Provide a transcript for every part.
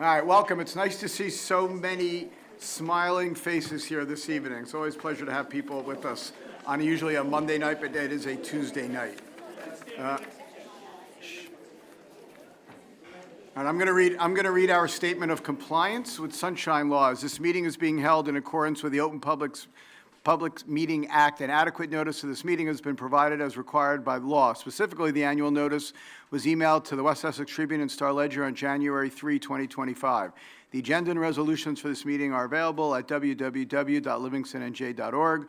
All right, welcome. It's nice to see so many smiling faces here this evening. It's always a pleasure to have people with us on usually a Monday night, but it is a Tuesday night. And I'm going to read our statement of compliance with sunshine laws. This meeting is being held in accordance with the Open Public Meeting Act, and adequate notice of this meeting has been provided as required by law. Specifically, the annual notice was emailed to the West Essex Tribune and Star Ledger on January 3, 2025. The agenda and resolutions for this meeting are available at www.livingstonnj.org.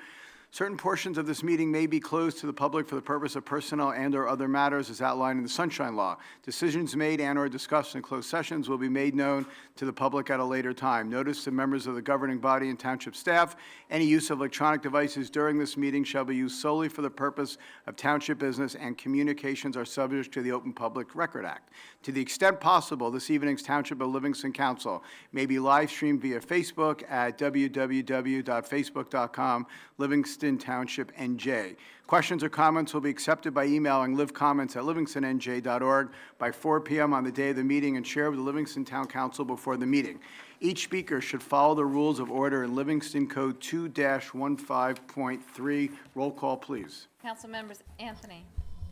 Certain portions of this meeting may be closed to the public for the purpose of personnel and/or other matters as outlined in the Sunshine Law. Decisions made and/or discussed in closed sessions will be made known to the public at a later time. Notice to members of the governing body and township staff: any use of electronic devices during this meeting shall be used solely for the purpose of township business, and communications are subject to the Open Public Record Act. To the extent possible, this evening's Township of Livingston Council may be live streamed via Facebook at www.facebook.com, Livingston Township NJ. Questions or comments will be accepted by emailing livecomments@livingstonnj.org by 4 p.m. on the day of the meeting and shared with the Livingston Town Council before the meeting. Each speaker should follow the rules of order in Livingston Code 2-15.3. Roll call, please. Council members Anthony.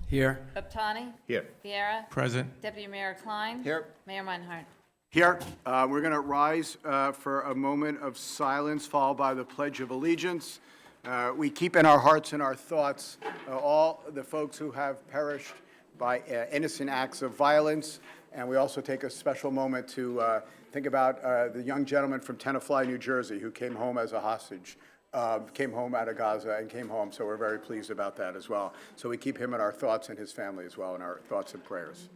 Here. Baptani. Here. Vieira. Present. Deputy Mayor Klein. Here. Mayor Meinhardt. Here. We're going to rise for a moment of silence, followed by the Pledge of Allegiance. We keep in our hearts and our thoughts all the folks who have perished by innocent acts of violence, and we also take a special moment to think about the young gentleman from Tenafly, New Jersey, who came home as a hostage, came home out of Gaza and came home, so we're very pleased about that as well. So we keep him in our thoughts and his family as well in our thoughts and prayers.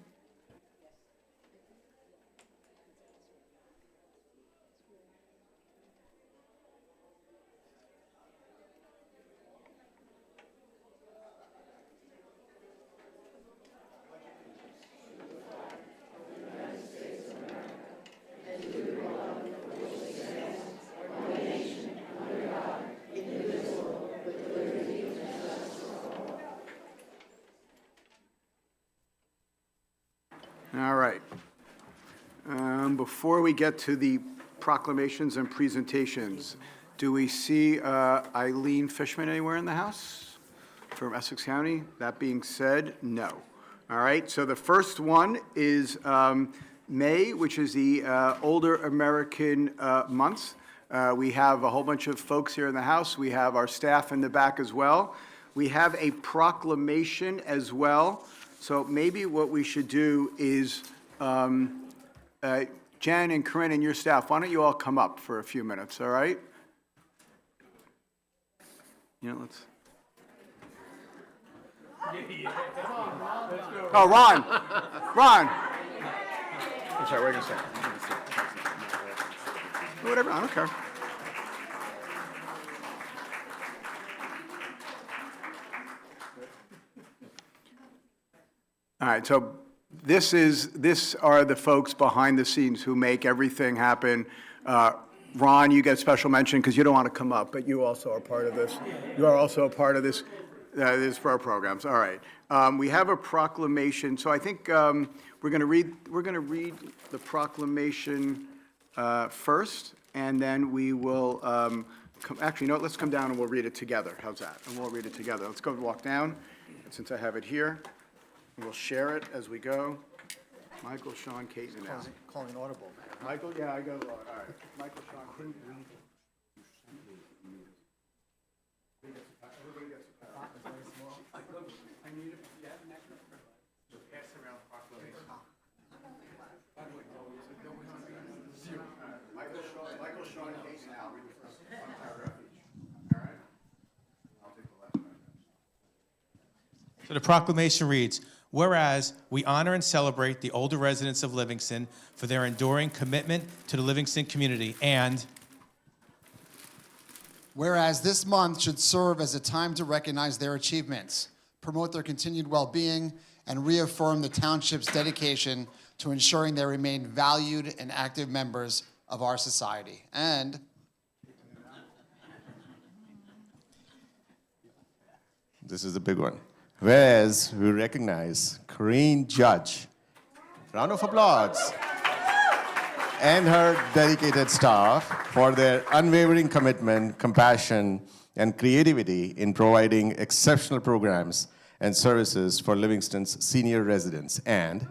All right. Before we get to the proclamations and presentations, do we see Eileen Fishman anywhere in the house from Essex County? That being said, no. All right, so the first one is May, which is the Older American Month. We have a whole bunch of folks here in the house. We have our staff in the back as well. We have a proclamation as well. So maybe what we should do is, Jen and Corinne and your staff, why don't you all come up for a few minutes, all right? Let's. Oh, Ron. I'm sorry, wait a second. Whatever, I don't care. All right, so this are the folks behind the scenes who make everything happen. Ron, you get special mention because you don't want to come up, but you also are part of this. You are also a part of this. This for our programs. All right. We have a proclamation. So I think we're going to read the proclamation first, and then we will. Actually, no. Let's come down and we'll read it together. How's that? And we'll read it together. Let's go walk down. And since I have it here. We'll share it as we go. Michael, Sean, Kate, and Al. Calling an audible. Michael, yeah, I go. All right. Michael, Sean, couldn't read. Everybody gets a pen. I need it. Yeah, next one. So pass around proclamation. Zero. Michael, Sean, Kate, and Al. Read the first one paragraph each. All right. I'll take the last one. So the proclamation reads, whereas we honor and celebrate the older residents of Livingston for their enduring commitment to the Livingston community, and whereas this month should serve as a time to recognize their achievements, promote their continued well-being, and reaffirm the township's dedication to ensuring they remain valued and active members of our society. And This is the big one. Whereas we recognize Corinne Judge. Round of applause. and her dedicated staff for their unwavering commitment, compassion, and creativity in providing exceptional programs and services for Livingston's senior residents. And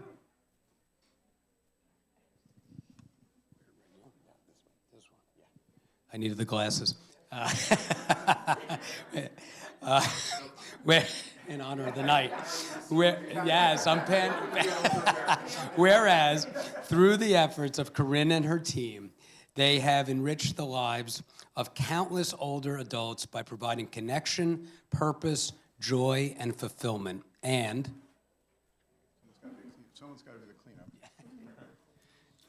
I needed the glasses. In honor of the night. Yes, I'm paying. Whereas, through the efforts of Corinne and her team, they have enriched the lives of countless older adults by providing connection, purpose, joy, and fulfillment. And Someone's got to do the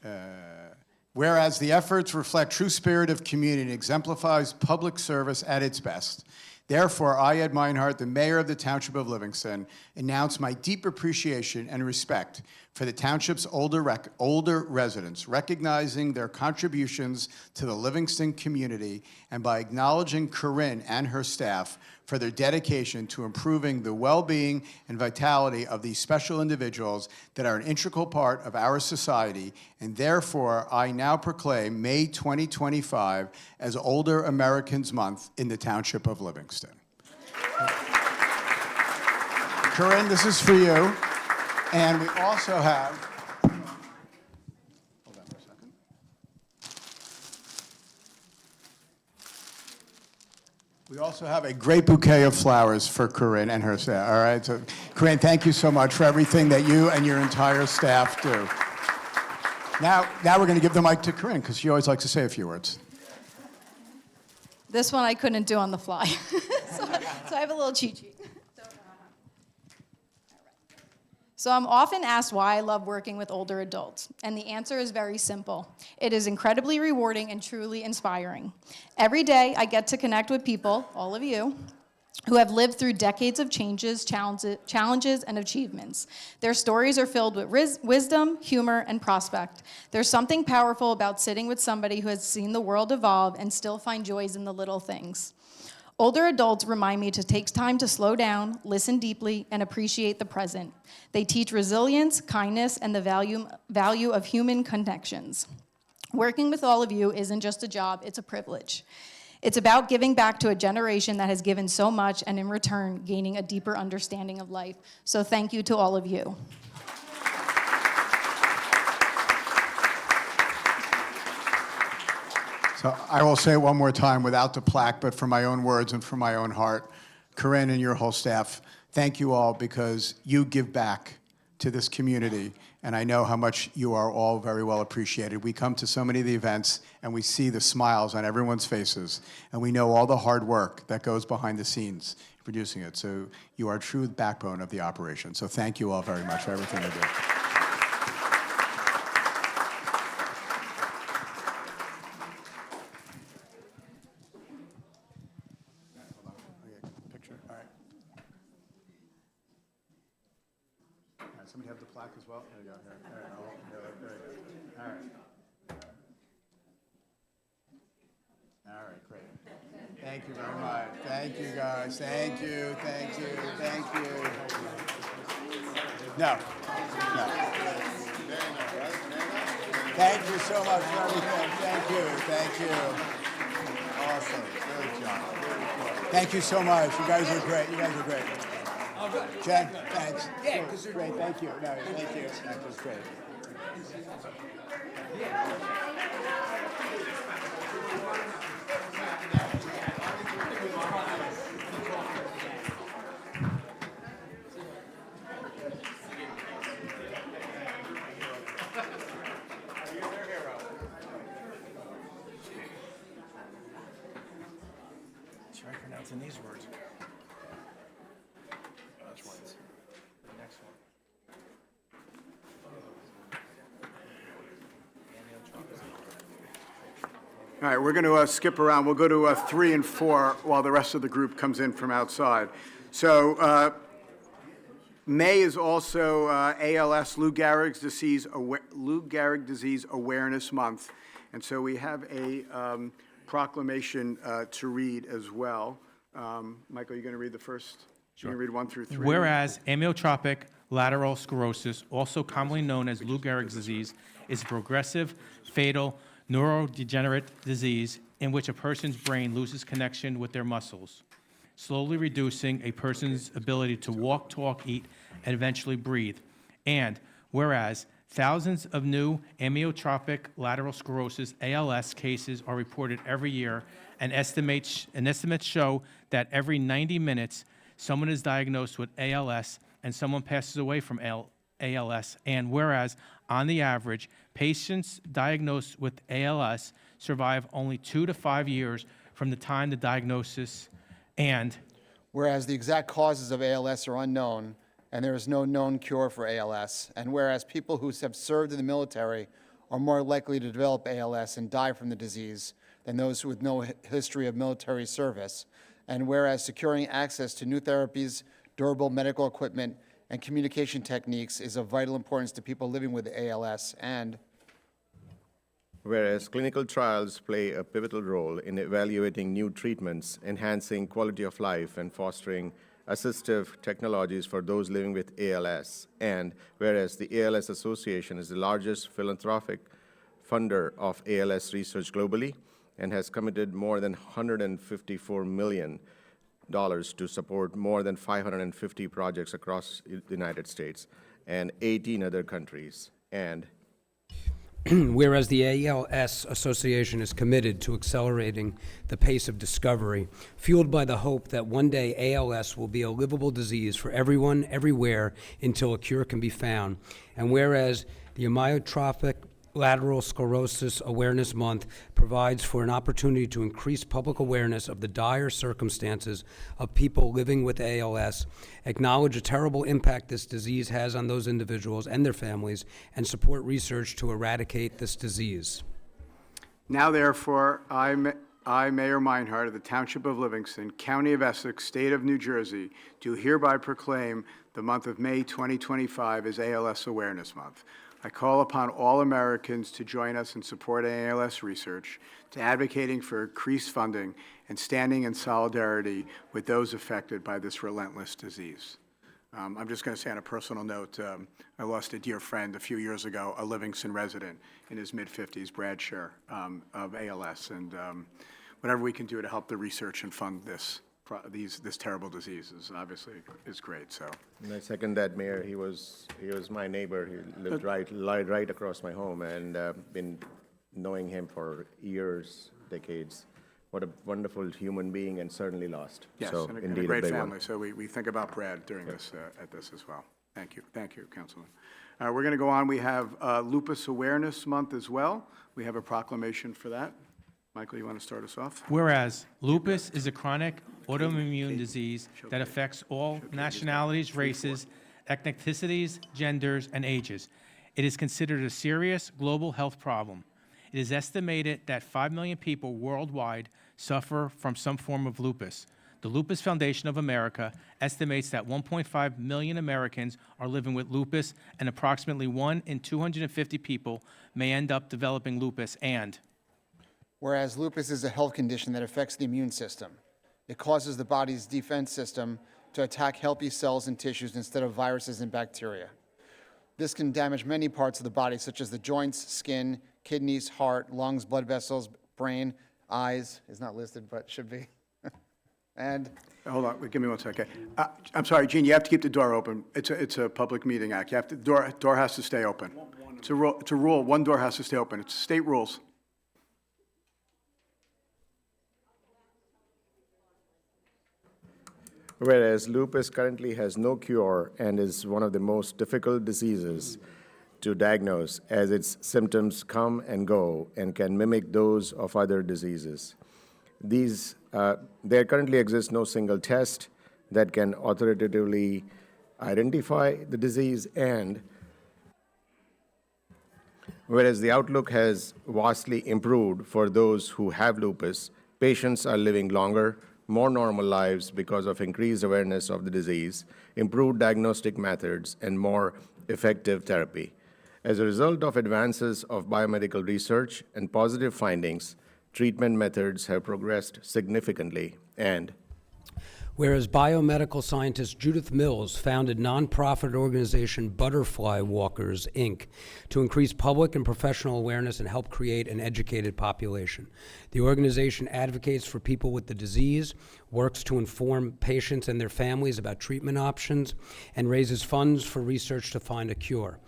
cleanup. Whereas the efforts reflect true spirit of community and exemplifies public service at its best. Therefore, I, Ed Meinhardt, the mayor of the Township of Livingston, announce my deep appreciation and respect for the township's older residents, recognizing their contributions to the Livingston community, and by acknowledging Corinne and her staff for their dedication to improving the well-being and vitality of these special individuals that are an integral part of our society. And therefore, I now proclaim May 2025 as Older Americans Month in the Township of Livingston. Corinne, this is for you. And we also have, hold on for a second. We also have a great bouquet of flowers for Corinne and her staff. All right, so Corinne, thank you so much for everything that you and your entire staff do. Now we're going to give the mic to Corinne because she always likes to say a few words. This one I couldn't do on the fly, so I have a little cheat sheet. So I'm often asked why I love working with older adults, and the answer is very simple. It is incredibly rewarding and truly inspiring. Every day I get to connect with people, all of you, who have lived through decades of changes, challenges, and achievements. Their stories are filled with wisdom, humor, and prospect. There's something powerful about sitting with somebody who has seen the world evolve and still find joys in the little things. Older adults remind me to take time to slow down, listen deeply, and appreciate the present. They teach resilience, kindness, and the value of human connections. Working with all of you isn't just a job, it's a privilege. It's about giving back to a generation that has given so much and in return gaining a deeper understanding of life. So thank you to all of you. So I will say it one more time without the plaque, but from my own words and from my own heart. Corinne and your whole staff, thank you all because you give back to this community, and I know how much you are all very well appreciated. We come to so many of the events, and we see the smiles on everyone's faces, and we know all the hard work that goes behind the scenes producing it. So you are a true backbone of the operation. So thank you all very much for everything you do. Picture, all right. All right, somebody have the plaque as well? There you go, here, there you go. All right. All right, great. Thank you very much. Thank you, guys. Thank you, thank you, thank you. No. Thank you so much for everything. Thank you. Awesome, great job. Thank you so much. You guys are great. Jen, thanks. Yeah, because they're great. Thank you. No, thank you. That was great. Try pronouncing these words. Which ones? The next one. All right, we're going to skip around. We'll go to 3 and 4 while the rest of the group comes in from outside. So May is also ALS, Lou Gehrig's disease Awareness Month. And so we have a proclamation to read as well. Michael, you're going to read the first? Sure. You're going to read 1 through 3? Whereas amyotrophic lateral sclerosis, also commonly known as Lou Gehrig's disease, is a progressive, fatal, neurodegenerate disease in which a person's brain loses connection with their muscles, slowly reducing a person's ability to walk, talk, eat, and eventually breathe. And whereas thousands of new amyotrophic lateral sclerosis, ALS, cases are reported every year, and estimates show that every 90 minutes, someone is diagnosed with ALS and someone passes away from ALS. And whereas, on the average, patients diagnosed with ALS survive only 2 to 5 years from the time the diagnosis. And Whereas the exact causes of ALS are unknown, and there is no known cure for ALS, and whereas people who have served in the military are more likely to develop ALS and die from the disease than those with no history of military service, and whereas securing access to new therapies, durable medical equipment, and communication techniques is of vital importance to people living with ALS, and whereas clinical trials play a pivotal role in evaluating new treatments, enhancing quality of life, and fostering assistive technologies for those living with ALS, and whereas the ALS Association is the largest philanthropic funder of ALS research globally and has committed more than $154 million to support more than 550 projects across the United States and 18 other countries, and Whereas the ALS Association is committed to accelerating the pace of discovery, fueled by the hope that one day ALS will be a livable disease for everyone, everywhere, until a cure can be found. And whereas the Amyotrophic Lateral Sclerosis Awareness Month provides for an opportunity to increase public awareness of the dire circumstances of people living with ALS, acknowledge the terrible impact this disease has on those individuals and their families, and support research to eradicate this disease. Now therefore, I, Mayor Meinhardt of the Township of Livingston, County of Essex, State of New Jersey, do hereby proclaim the month of May 2025 as ALS Awareness Month. I call upon all Americans to join us in supporting ALS research, to advocating for increased funding, and standing in solidarity with those affected by this relentless disease. I'm just going to say on a personal note, I lost a dear friend a few years ago, a Livingston resident in his mid-50s, Brad Scher, of ALS, and whatever we can do to help the research and fund this terrible disease is great. So, And I second that, Mayor. He was my neighbor. He lived right across my home, and been knowing him for years, decades. What a wonderful human being, and certainly lost. yes, So, and indeed a great big one. family. So we think about Brad during this at this as well. Thank you, Councilman. We're going to go on. We have Lupus Awareness Month as well. We have a proclamation for that. Michael, you want to start us off? whereas lupus is a chronic autoimmune disease that affects all nationalities, races, ethnicities, genders, and ages. It is considered a serious global health problem. It is estimated that 5 million people worldwide suffer from some form of lupus. The Lupus Foundation of America estimates that 1.5 million Americans are living with lupus, and approximately 1 in 250 people may end up developing lupus. And whereas lupus is a health condition that affects the immune system. It causes the body's defense system to attack healthy cells and tissues instead of viruses and bacteria. This can damage many parts of the body, such as the joints, skin, kidneys, heart, lungs, blood vessels, brain, eyes. Is not listed, but should be. And Hold on, give me 1 second. I'm sorry, Gene, you have to keep the door open. It's a public meeting act. You have to, door has to stay open. It's a rule, one door has to stay open. It's state rules. Whereas lupus currently has no cure and is one of the most difficult diseases to diagnose, as its symptoms come and go and can mimic those of other diseases. There currently exists no single test that can authoritatively identify the disease, and whereas the outlook has vastly improved for those who have lupus, patients are living longer, more normal lives because of increased awareness of the disease, improved diagnostic methods, and more effective therapy. As a result of advances of biomedical research and positive findings, treatment methods have progressed significantly. And Whereas biomedical scientist Judith Mills founded nonprofit organization Butterfly Walkers, Inc., to increase public and professional awareness and help create an educated population. The organization advocates for people with the disease, works to inform patients and their families about treatment options, and raises funds for research to find a cure.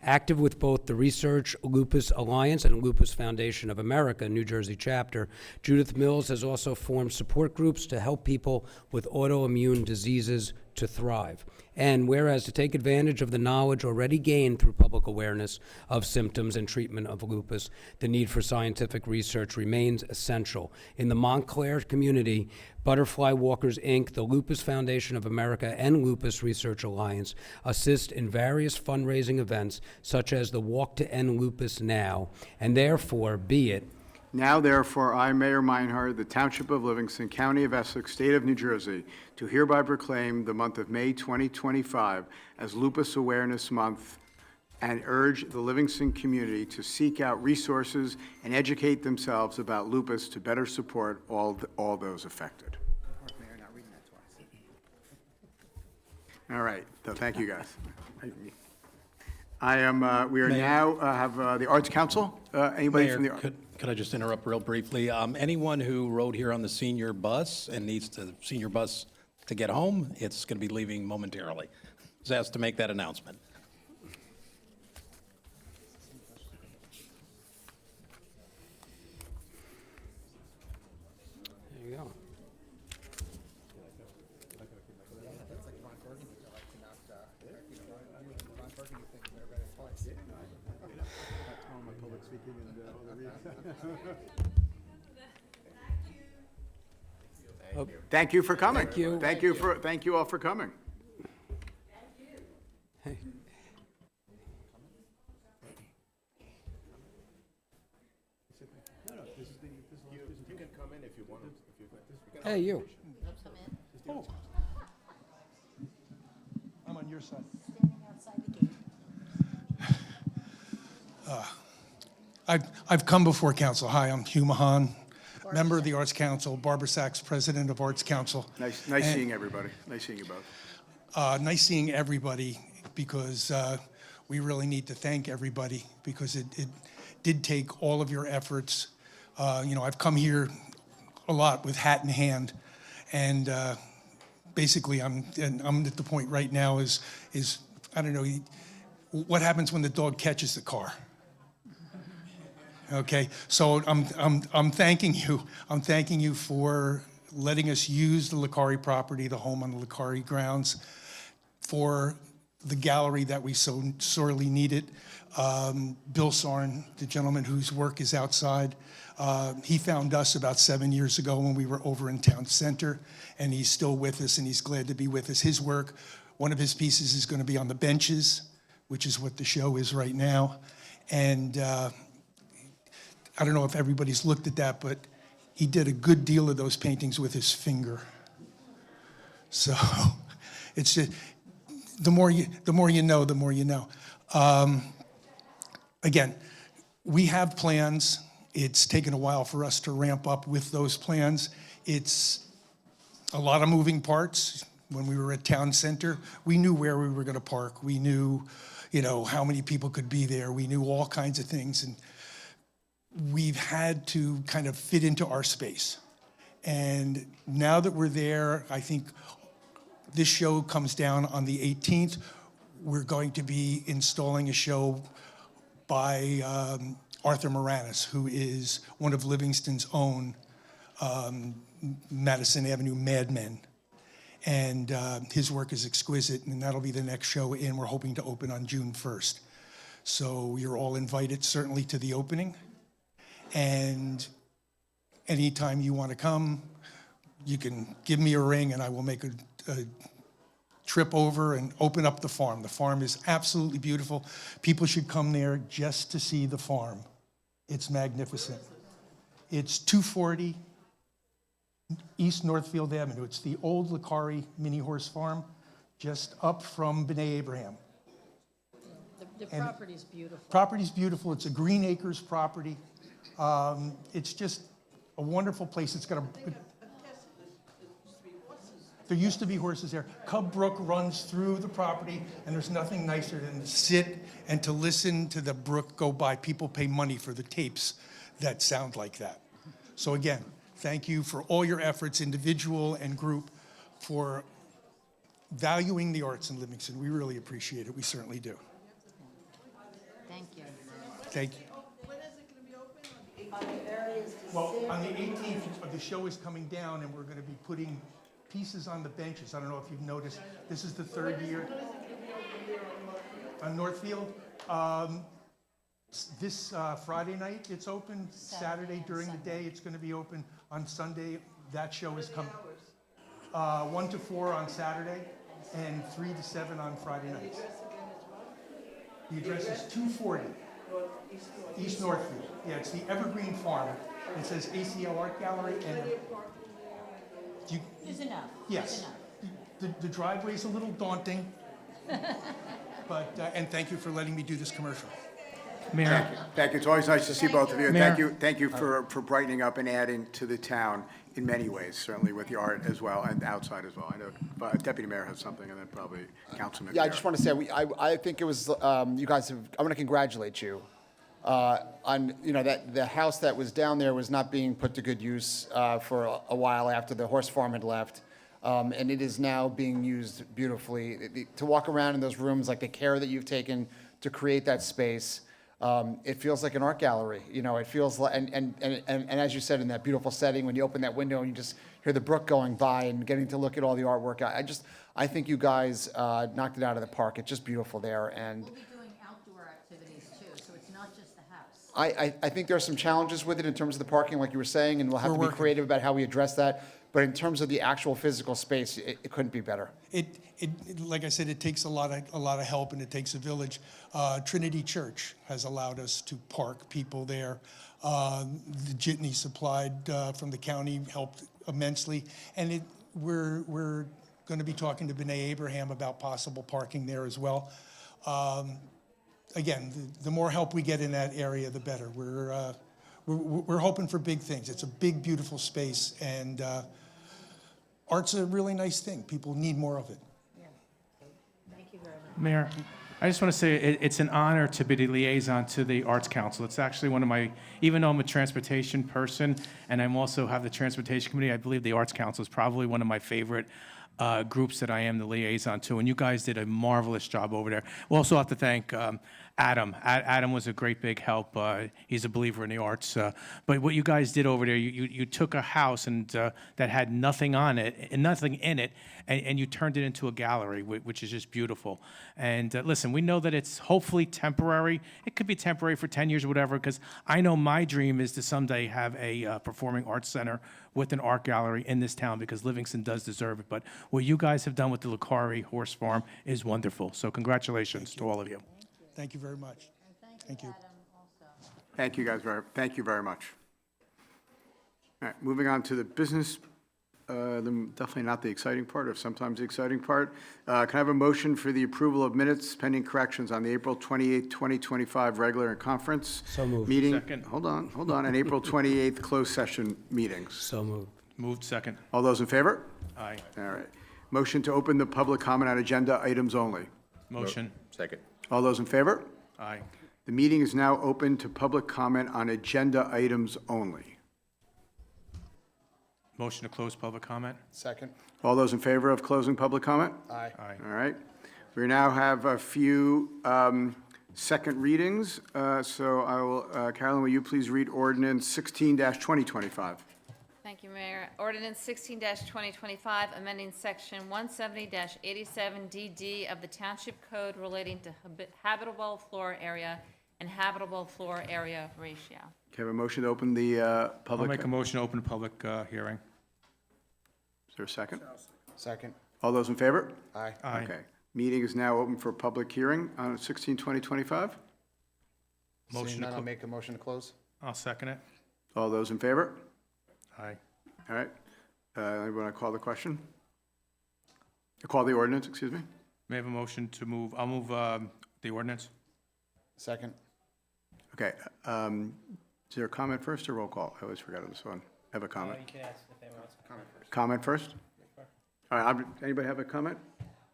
Active with both the Research Lupus Alliance and Lupus Foundation of America, New Jersey chapter, Judith Mills has also formed support groups to help people with autoimmune diseases to thrive. And whereas to take advantage of the knowledge already gained through public awareness of symptoms and treatment of lupus, the need for scientific research remains essential. In the Montclair community, Butterfly Walkers, Inc., the Lupus Foundation of America, and Lupus Research Alliance assist in various fundraising events, such as the Walk to End Lupus Now, and therefore, be it Now therefore, I, Mayor Meinhardt, the Township of Livingston, County of Essex, State of New Jersey, do hereby proclaim the month of May 2025 as Lupus Awareness Month and urge the Livingston community to seek out resources and educate themselves about lupus to better support all those affected. All right, so thank you, guys. We are now have the Arts Council. Anybody from the Mayor, could I just interrupt real briefly? Anyone who rode here on the senior bus and needs the senior bus to get home, it's going to be leaving momentarily. Just asked to make that announcement. There you go. Thank you for coming. Thank you. Thank you all for coming. Hey, you. I'm on your side. I've come before council. Hi, I'm Hugh Mahan, member of the Arts Council, Barbara Sachs, president of Arts Council. Nice seeing everybody. Nice seeing you both. Nice seeing everybody, because we really need to thank everybody, because it did take all of your efforts. I've come here a lot with hat in hand, and basically I'm at the point right now is I don't know, what happens when the dog catches the car? Okay, so I'm thanking you. I'm thanking you for letting us use the Licari property, the home on the Licari grounds, for the gallery that we so sorely needed. Bill Sarn, the gentleman whose work is outside, he found us about 7 years ago when we were over in Town Center, and he's still with us, and he's glad to be with us. His work, one of his pieces is going to be on the benches, which is what the show is right now. And I don't know if everybody's looked at that, but he did a good deal of those paintings with his finger. So it's just, the more you know, the more you know. Again, we have plans. It's taken a while for us to ramp up with those plans. It's a lot of moving parts. When we were at Town Center, we knew where we were going to park. We knew, how many people could be there. We knew all kinds of things. And we've had to kind of fit into our space. And now that we're there, I think this show comes down on the 18th. We're going to be installing a show by Arthur Moranis, who is one of Livingston's own Madison Avenue madmen. And his work is exquisite, and that'll be the next show in. We're hoping to open on June 1st. So you're all invited, certainly, to the opening. And anytime you want to come, you can give me a ring, and I will make a trip over and open up the farm. The farm is absolutely beautiful. People should come there just to see the farm. It's magnificent. It's 240 East Northfield Avenue. It's the old Licari mini horse farm, just up from B'nai Abraham. The property's beautiful. Property's beautiful. It's a Green Acres property. It's just a wonderful place. It's got a There used to be horses there. Cub Brook runs through the property, and there's nothing nicer than to sit and to listen to the brook go by. People pay money for the tapes that sound like that. So again, thank you for all your efforts, individual and group, for valuing the arts in Livingston. We really appreciate it. We certainly do. Thank you. Thank you. Well, on the 18th, the show is coming down, and we're going to be putting pieces on the benches. I don't know if you've noticed. This is the third year. On Northfield. This Friday night, it's open. Saturday during the day, it's going to be open. On Sunday, that show is coming. 1 to 4 on Saturday, and 3 to 7 on Friday nights. The address is 240 East Northfield. Yeah, it's the Evergreen Farm. It says ACL Art Gallery, and There's enough. yes, the driveway's a little daunting, but and thank you for letting me do this commercial. Mayor, Thank you. It's always nice to see both of you. And Mayor. thank you for brightening up and adding to the town in many ways, certainly with the art as well and outside as well. I know Deputy Mayor has something, and then probably Councilman. Yeah, I just want to say, I think it was, you guys have, I want to congratulate you on, that the house that was down there was not being put to good use for a while after the horse farm had left. And it is now being used beautifully. To walk around in those rooms, like the care that you've taken to create that space, it feels like an art gallery. It feels like, and as you said, in that beautiful setting, when you open that window and you just hear the brook going by and getting to look at all the artwork, I think you guys knocked it out of the park. It's just beautiful there. And We'll be doing outdoor activities too, so it's not just the house. I think there are some challenges with it in terms of the parking, like you were saying, and we'll have We're to be working. creative about how we address that. But in terms of the actual physical space, it couldn't be better. It like I said, it takes a lot of help, and it takes a village. Trinity Church has allowed us to park people there. The jitney supplied from the county helped immensely, and we're going to be talking to B'nai Abraham about possible parking there as well. Again, the more help we get in that area, the better. We're hoping for big things. It's a big, beautiful space, and art's a really nice thing. People need more of it. Thank you very much. Mayor, I just want to say it's an honor to be the liaison to the Arts Council. It's actually one of my, even though I'm a transportation person and I'm also have the Transportation Committee, I believe the Arts Council is probably one of my favorite groups that I am the liaison to, and you guys did a marvelous job over there. We also have to thank Adam. Adam was a great big help. He's a believer in the arts. But what you guys did over there, you took a house and that had nothing on it and nothing in it, and you turned it into a gallery, which is just beautiful. And listen, we know that it's hopefully temporary. It could be temporary for 10 years or whatever, because I know my dream is to someday have a performing arts center with an art gallery in this town, because Livingston does deserve it. But what you guys have done with the Lucari Horse Farm is wonderful. So congratulations to all of you. Thank you very much. Thank you. Adam, also. Thank you, guys. Thank you very much. All right, moving on to the business, definitely not the exciting part, or sometimes the exciting part. Can I have a motion for the approval of minutes pending corrections on the April 28th, 2025 regular and conference meeting? Second. Hold on, and April 28th closed session meetings. So moved. Moved second. All those in favor? Aye. All right. Motion to open the public comment on agenda items only. Motion. Second. All those in favor? Aye. The meeting is now open to public comment on agenda items only. Motion to close public comment. Second. All those in favor of closing public comment? Aye. Aye. All right. We now have a few second readings. So I will, Carolyn, will you please read ordinance 16-2025? Thank you, Mayor. Ordinance 16-2025, amending section 170-87DD of the Township Code relating to habitable floor area and habitable floor area ratio. Okay, have a motion to open the I'll public. make a motion to open a public hearing. Is there a second? Second. All those in favor? Aye. Aye. Okay. Meeting is now open for public hearing on 16-2025. Motion Seeing to none, I'll clo- make a motion to close. I'll second it. All those in favor? Aye. All right. Anyone want to call the question? Call the ordinance, excuse me? May I have a motion to move, I'll move the ordinance. Second. Okay. Is there a comment first or roll call? I always forget on this one. I have a comment. You can ask if anyone wants to comment first. Comment first? All right, anybody have a comment?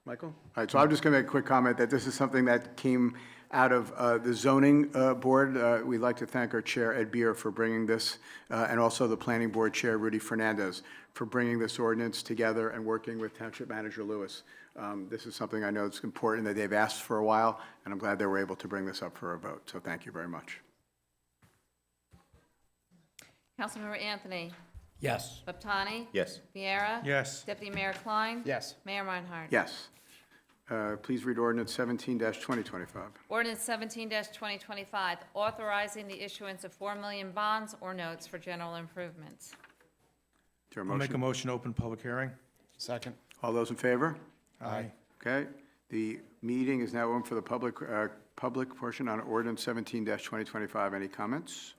Michael? All right, so I'm just going to make a quick comment that this is something that came out of the zoning board. We'd like to thank our chair, Ed Beer, for bringing this, and also the planning board chair, Rudy Fernandez, for bringing this ordinance together and working with Township Manager Lewis. This is something I know is important that they've asked for a while, and I'm glad they were able to bring this up for a vote. So thank you very much. Councilmember Anthony. Yes. Laptani. Yes. Viera. Yes. Deputy Mayor Klein. Yes. Mayor Reinhardt. Yes. Please read ordinance 17-2025. Ordinance 17-2025, authorizing the issuance of 4 million bonds or notes for general improvements. Is there a I'll make a motion? motion to open public hearing. Second. All those in favor? Aye. Okay. The meeting is now open for the public portion on ordinance 17-2025. Any comments?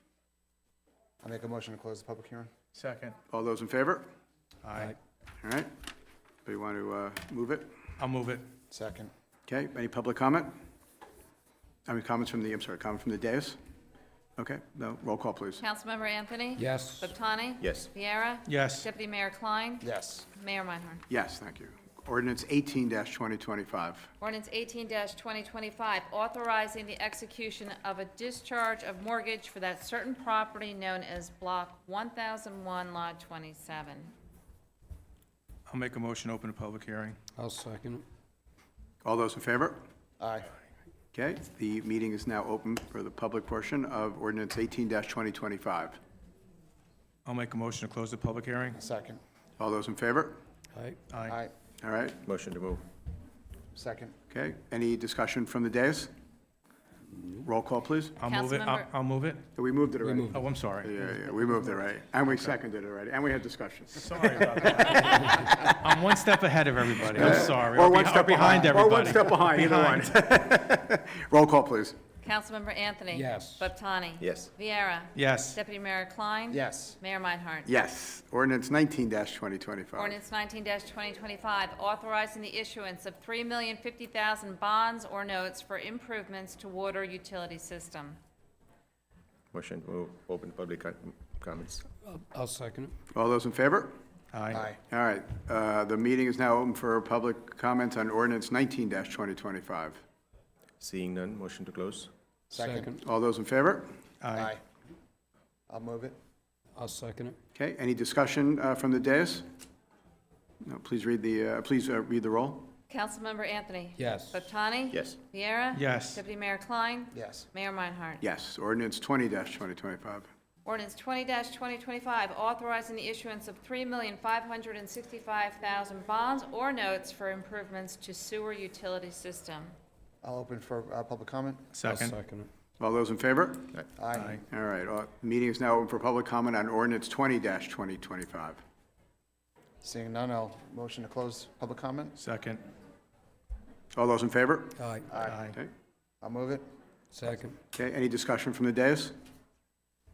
I'll make a motion to close the public hearing. Second. All those in favor? Aye. All right. Do you want to move it? I'll move it. Second. Okay. Any public comment? Comments from the dais? Okay. No. Roll call, please. Councilmember Anthony. Yes. Laptani. Yes. Viera. Yes. Deputy Mayor Klein. Yes. Mayor Reinhardt. Yes, thank you. Ordinance 18-2025. Ordinance 18-2025, authorizing the execution of a discharge of mortgage for that certain property known as Block 1001, Lot 27. I'll make a motion to open the public hearing. I'll second it. All those in favor? Aye. Okay. The meeting is now open for the public portion of ordinance 18-2025. I'll make a motion to close the public hearing. Second. All those in favor? Aye. Aye. All right. Motion to move. Second. Okay. Any discussion from the dais? Roll call, please. I'll move it. Councilmember- I'll move it. We moved it already. Oh, I'm sorry. Yeah, we moved it already. And we seconded it already. And we had discussions. Sorry about that. I'm one step ahead of everybody. I'm sorry. Or Or one step behind Or one everybody. step behind, either one. Roll call, please. Councilmember Anthony. Yes. Laptani. Yes. Viera. Yes. Deputy Mayor Klein. Yes. Mayor Reinhardt. Yes. Ordinance 19-2025. Ordinance 19-2025, authorizing the issuance of 3,050,000 bonds or notes for improvements to water utility system. Motion to move. Open public comments. I'll second it. All those in favor? Aye. Aye. All right. The meeting is now open for public comments on ordinance 19-2025. Seeing none, motion to close. Second. All those in favor? Aye. I'll move it. I'll second it. Okay. Any discussion from the dais? No. Please read the roll. Councilmember Anthony. Yes. Laptani. Yes. Viera. Yes. Deputy Mayor Klein. Yes. Mayor Reinhardt. Yes. Ordinance 20-2025. Ordinance 20-2025, authorizing the issuance of 3,565,000 bonds or notes for improvements to sewer utility system. I'll open for public comment. I'll Second. second it. All those in favor? Aye. All right. The meeting is now open for public comment on ordinance 20-2025. Seeing none, I'll motion to close public comment. Second. All those in favor? Aye. Aye. Okay. I'll move it. Second. Okay. Any discussion from the dais?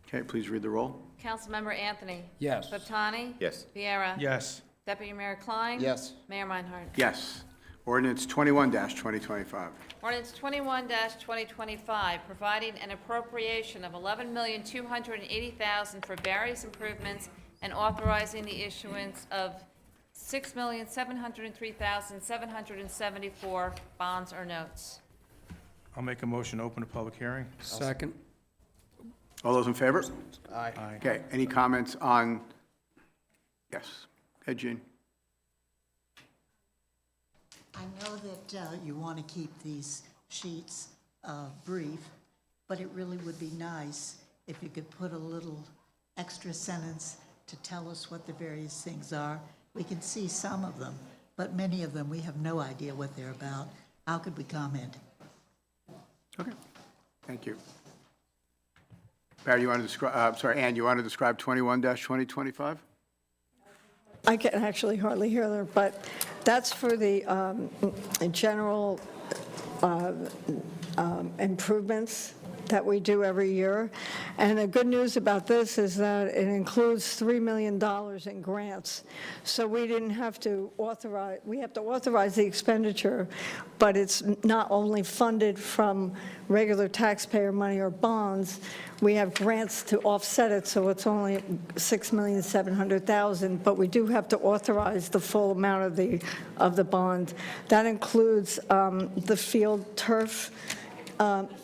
Okay. Please read the roll. Councilmember Anthony. Yes. Laptani. Yes. Viera. Yes. Deputy Mayor Klein. Yes. Mayor Reinhardt. Yes. Ordinance 21-2025. Ordinance 21-2025, providing an appropriation of $11,280,000 for various improvements and authorizing the issuance of $6,703,774 bonds or notes. I'll make a motion to open the public hearing. Second. All those in favor? Aye. Aye. Okay. Any comments on? Yes. Hey, Gene. I know that you want to keep these sheets brief, but it really would be nice if you could put a little extra sentence to tell us what the various things are. We can see some of them, but many of them we have no idea what they're about. How could we comment? Okay. Thank you. Barry, you want to describe, Ann, you want to describe 21-2025? I can actually hardly hear her, but that's for the general improvements that we do every year. And the good news about this is that it includes $3 million in grants. So we didn't have to authorize, we have to authorize the expenditure, but it's not only funded from regular taxpayer money or bonds, we have grants to offset it, so it's only $6,700,000, but we do have to authorize the full amount of the bond. That includes the field turf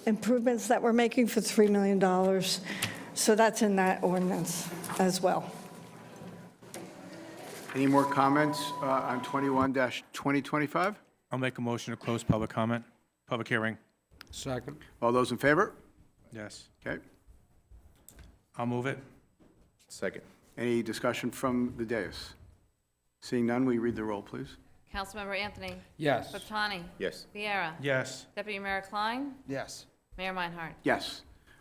improvements that we're making for $3 million. So that's in that ordinance as well. Any more comments on 21-2025? I'll make a motion to close public comment, public hearing. Second. All those in favor? Yes. Okay. I'll move it. Second. Any discussion from the dais? Seeing none, will you read the roll, please? Councilmember Anthony. Yes. Laptani. Yes. Viera. Yes. Deputy Mayor Klein. Yes. Mayor Meinhardt. Yes.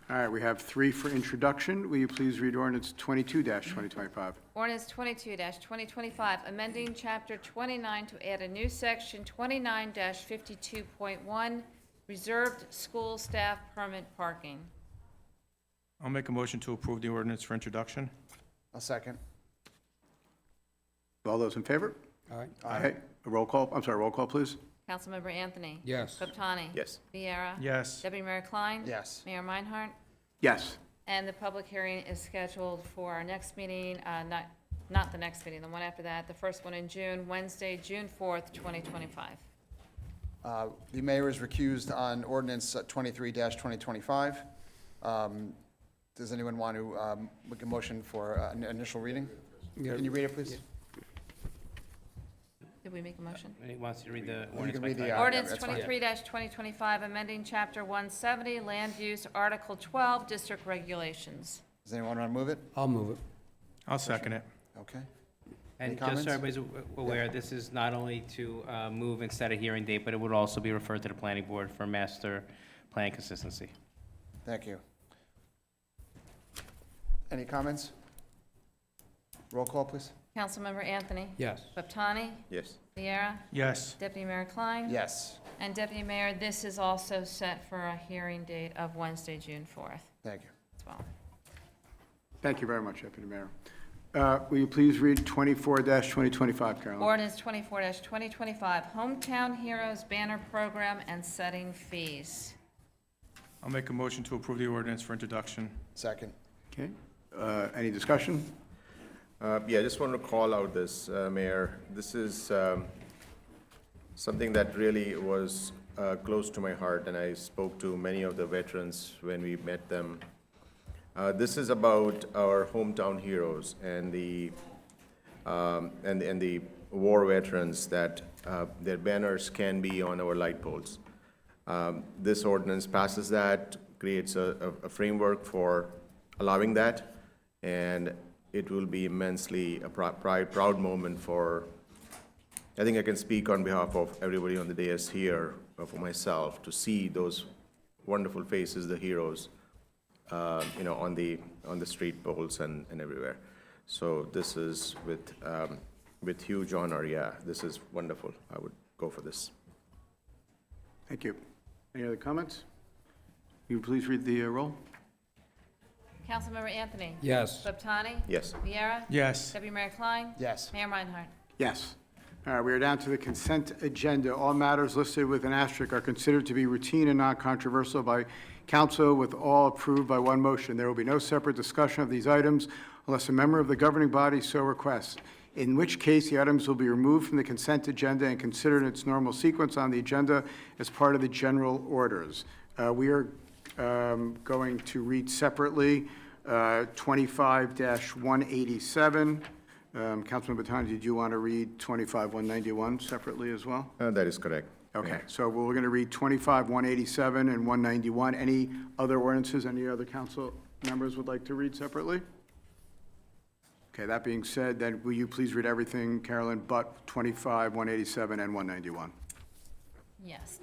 All right, we have 3 for introduction. Will you please read ordinance 22-2025? Ordinance 22-2025, amending Chapter 29 to add a new section 29-52.1, reserved school staff permit parking. I'll make a motion to approve the ordinance for introduction. I'll second. All those in favor? Aye. Okay, a roll call, I'm sorry, roll call, please. Councilmember Anthony. Yes. Laptani. Yes. Viera. Yes. Deputy Mayor Klein. Yes. Mayor Meinhardt. Yes. And the public hearing is scheduled for our next meeting, not the next meeting, the one after that, the first one in June, Wednesday, June 4th, 2025. The mayor is recused on ordinance 23-2025. Does anyone want to make a motion for an initial reading? Can you read it, please? Did we make a motion? He wants to read the You ordinance can by read the, title. Ordinance that's fine. 23-2025, amending Chapter 170, Land Use, Article 12, District Regulations. Does anyone want to move it? I'll move it. I'll second it. Okay. And Any just comments? so everybody's aware, this is not only to move and set a hearing date, but it would also be referred to the planning board for master plan consistency. Thank you. Any comments? Roll call, please. Councilmember Anthony. Yes. Laptani. Yes. Viera. Yes. Deputy Mayor Klein. Yes. And Deputy Mayor, this is also set for a hearing date of Wednesday, June 4th Thank you. as well. Thank you very much, Deputy Mayor. Will you please read 24-2025, Carolyn? Ordinance 24-2025, Hometown Heroes Banner Program and setting fees. I'll make a motion to approve the ordinance for introduction. Second. Okay. Any discussion? Yeah, I just want to call out this, Mayor. This is something that really was close to my heart, and I spoke to many of the veterans when we met them. This is about our hometown heroes and the war veterans that their banners can be on our light poles. This ordinance passes that, creates a framework for allowing that, and it will be immensely a proud moment for, I think I can speak on behalf of everybody on the dais here, for myself, to see those wonderful faces, the heroes, on the street poles and everywhere. So this is with huge honor. Yeah, this is wonderful. I would go for this. Thank you. Any other comments? Will you please read the roll? Councilmember Anthony. Yes. Laptani. Yes. Viera. Yes. Deputy Mayor Klein. Yes. Mayor Meinhardt. Yes. All right, we are down to the consent agenda. All matters listed with an asterisk are considered to be routine and non-controversial by council, with all approved by one motion. There will be no separate discussion of these items unless a member of the governing body so requests, in which case the items will be removed from the consent agenda and considered in its normal sequence on the agenda as part of the general orders. We are going to read separately 25-187. Councilman Batani, did you want to read 25-191 separately as well? That is correct. Okay, so we're going to read 25-187 and 191. Any other ordinances, any other council members would like to read separately? Okay, that being said, then will you please read everything, Carolyn, but 25-187 and 191? Yes,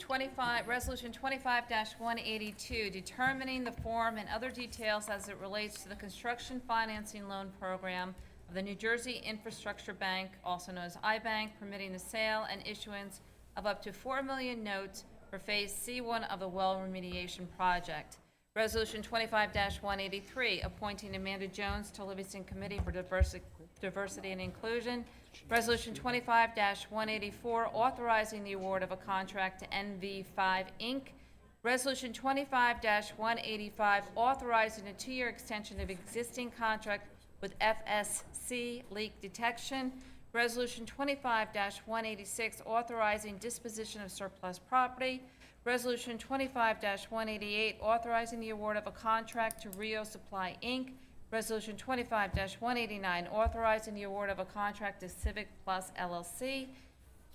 Resolution 25-182, determining the form and other details as it relates to the construction financing loan program of the New Jersey Infrastructure Bank, also known as I-Bank, permitting the sale and issuance of up to 4 million notes for Phase C1 of the well remediation project. Resolution 25-183, appointing Amanda Jones to Livingston Committee for Diversity and Inclusion. Resolution 25-184, authorizing the award of a contract to NV5 Inc. Resolution 25-185, authorizing a 2-year extension of existing contract with FSC Leak Detection. Resolution 25-186, authorizing disposition of surplus property. Resolution 25-188, authorizing the award of a contract to Rio Supply, Inc. Resolution 25-189, authorizing the award of a contract to Civic Plus LLC.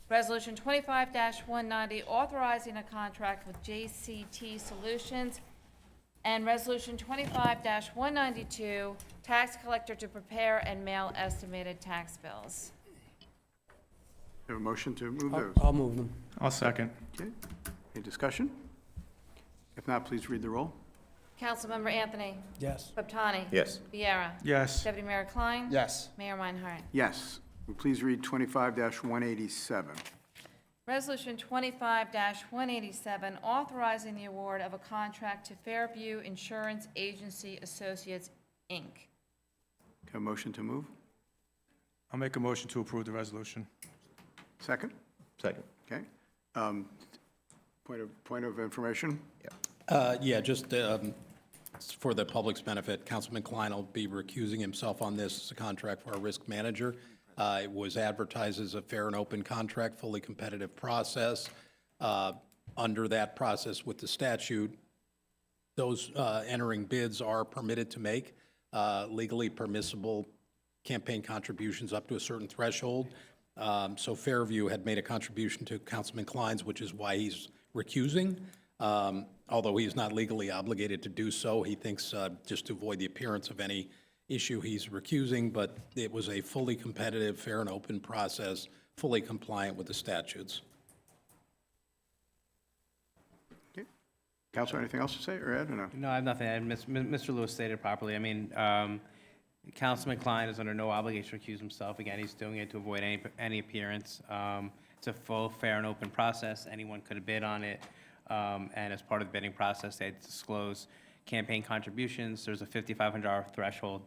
Resolution 25-190, authorizing a contract with JCT Solutions. And Resolution 25-192, tax collector to prepare and mail estimated tax bills. Have a motion to move those? I'll move them. I'll second. Okay. Any discussion? If not, please read the roll. Councilmember Anthony. Yes. Paptani. Yes. Viera. Yes. Deputy Mayor Klein. Yes. Mayor Meinhardt. Yes. Please read 25-187. Resolution 25-187, authorizing the award of a contract to Fairview Insurance Agency Associates, Inc. Have a motion to move? I'll make a motion to approve the resolution. Second? Second. Okay. Point of information? Yeah, just for the public's benefit, Councilman Klein will be recusing himself on this. It's a contract for our risk manager. It was advertised as a fair and open contract, fully competitive process. Under that process with the statute, those entering bids are permitted to make legally permissible campaign contributions up to a certain threshold. So Fairview had made a contribution to Councilman Klein's, which is why he's recusing. Although he is not legally obligated to do so, he thinks just to avoid the appearance of any issue, he's recusing, but it was a fully competitive, fair and open process, fully compliant with the statutes. Okay. Counselor, anything else to say or add or no? No, I have nothing. Mr. Lewis stated properly. I mean, Councilman Klein is under no obligation to recuse himself. Again, he's doing it to avoid any appearance. It's a full, fair, and open process. Anyone could bid on it. And as part of the bidding process, they disclose campaign contributions. There's a $5,500 threshold,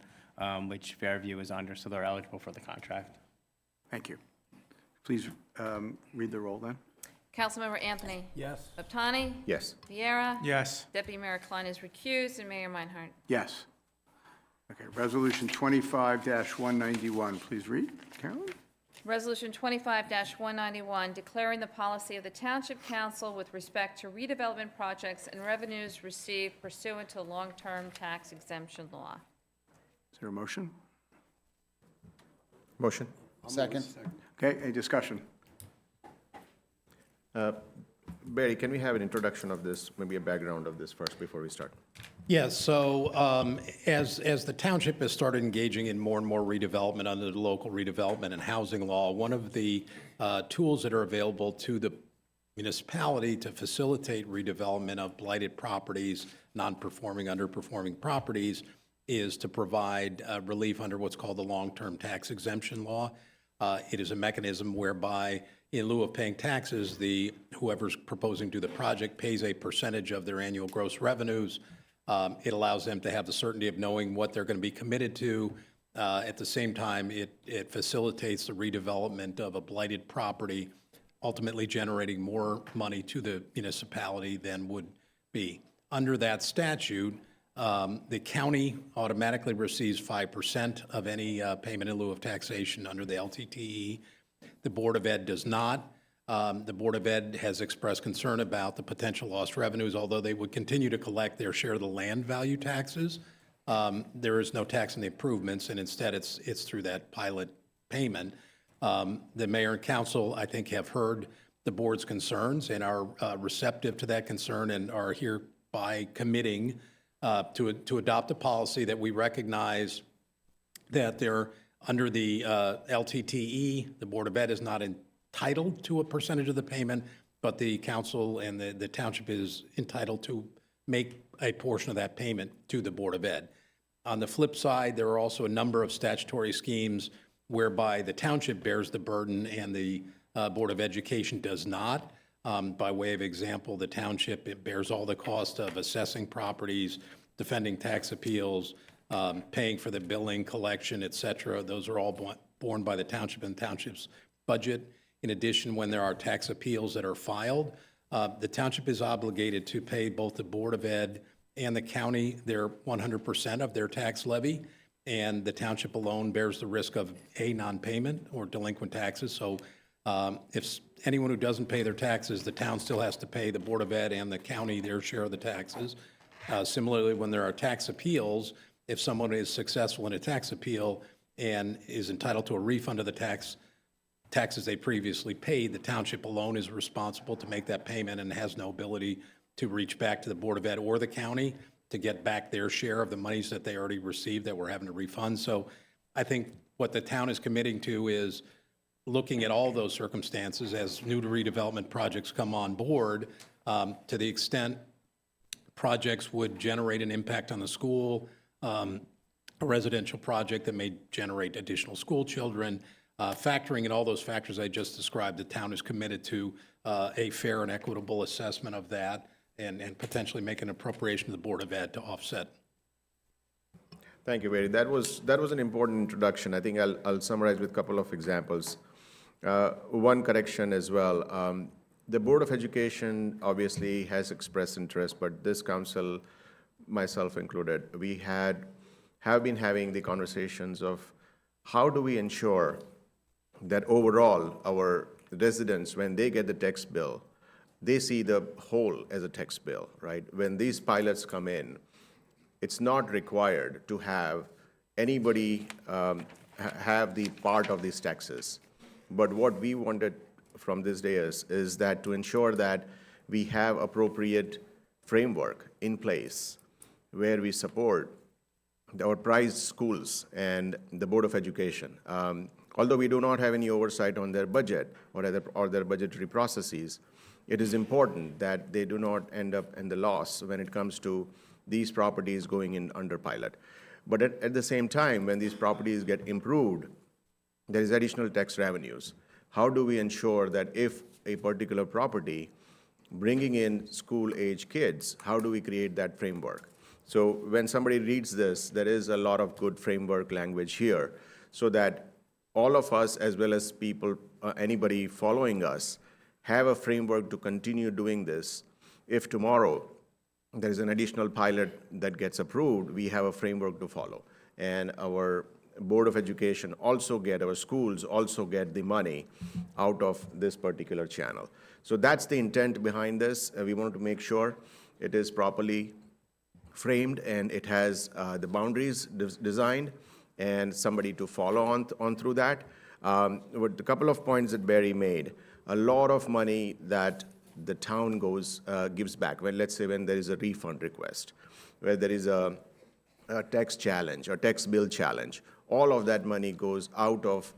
which Fairview is under, so they're eligible for the contract. Thank you. Please read the roll then. Councilmember Anthony. Yes. Paptani. Yes. Viera. Yes. Deputy Mayor Klein is recused, and Mayor Meinhardt. Yes. Okay, Resolution 25-191, please read. Carolyn? Resolution 25-191, declaring the policy of the Township Council with respect to redevelopment projects and revenues received pursuant to long-term tax exemption law. Is there a motion? Motion. Second. Okay, any discussion? Barry, can we have an introduction of this, maybe a background of this first before we start? Yes, so as the township has started engaging in more and more redevelopment under the local redevelopment and housing law, one of the tools that are available to the municipality to facilitate redevelopment of blighted properties, non-performing, underperforming properties, is to provide relief under what's called the long-term tax exemption law. It is a mechanism whereby, in lieu of paying taxes, whoever's proposing to do the project pays a percentage of their annual gross revenues. It allows them to have the certainty of knowing what they're going to be committed to. At the same time, it facilitates the redevelopment of a blighted property, ultimately generating more money to the municipality than would be. Under that statute, the county automatically receives 5% of any payment in lieu of taxation under the LTTE. The Board of Ed does not. The Board of Ed has expressed concern about the potential lost revenues, although they would continue to collect their share of the land value taxes. There is no tax on the improvements, and instead it's through that pilot payment. The mayor and council, I think, have heard the board's concerns and are receptive to that concern and are hereby committing to adopt a policy that we recognize that they're under the LTTE, the Board of Ed is not entitled to a percentage of the payment, but the council and the township is entitled to make a portion of that payment to the Board of Ed. On the flip side, there are also a number of statutory schemes whereby the township bears the burden and the Board of Education does not. By way of example, the township, it bears all the cost of assessing properties, defending tax appeals, paying for the billing, collection, et cetera. Those are all borne by the township and the township's budget. In addition, when there are tax appeals that are filed, the township is obligated to pay both the Board of Ed and the county their 100% of their tax levy, and the township alone bears the risk of a non-payment or delinquent taxes. So if anyone who doesn't pay their taxes, the town still has to pay the Board of Ed and the county their share of the taxes. Similarly, when there are tax appeals, if someone is successful in a tax appeal and is entitled to a refund of the taxes they previously paid, the township alone is responsible to make that payment and has no ability to reach back to the Board of Ed or the county to get back their share of the monies that they already received that we're having to refund. So I think what the town is committing to is looking at all those circumstances as new to redevelopment projects come on board, to the extent projects would generate an impact on the school, a residential project that may generate additional school children, factoring in all those factors I just described, the town is committed to a fair and equitable assessment of that and potentially make an appropriation to the Board of Ed to offset. Thank you, Barry. That was an important introduction. I think I'll summarize with a couple of examples. One correction as well. The Board of Education obviously has expressed interest, but this council, myself included, we have been having the conversations of how do we ensure that overall our residents, when they get the tax bill, they see the whole as a tax bill, right? When these pilots come in, it's not required to have anybody have the part of these taxes. But what we wanted from this day is that to ensure that we have appropriate framework in place where we support our prized schools and the Board of Education. Although we do not have any oversight on their budget or their budgetary processes, it is important that they do not end up in the loss when it comes to these properties going in under pilot. But at the same time, when these properties get improved, there is additional tax revenues. How do we ensure that if a particular property bringing in school-age kids, how do we create that framework? So when somebody reads this, there is a lot of good framework language here so that all of us, as well as people, anybody following us, have a framework to continue doing this. If tomorrow there is an additional pilot that gets approved, we have a framework to follow. And our Board of Education also our schools also get the money out of this particular channel. So that's the intent behind this. We want to make sure it is properly framed and it has the boundaries designed and somebody to follow on through that. With a couple of points that Barry made, a lot of money that the town gives back. Let's say when there is a refund request, where there is a tax challenge or tax bill challenge, all of that money goes out of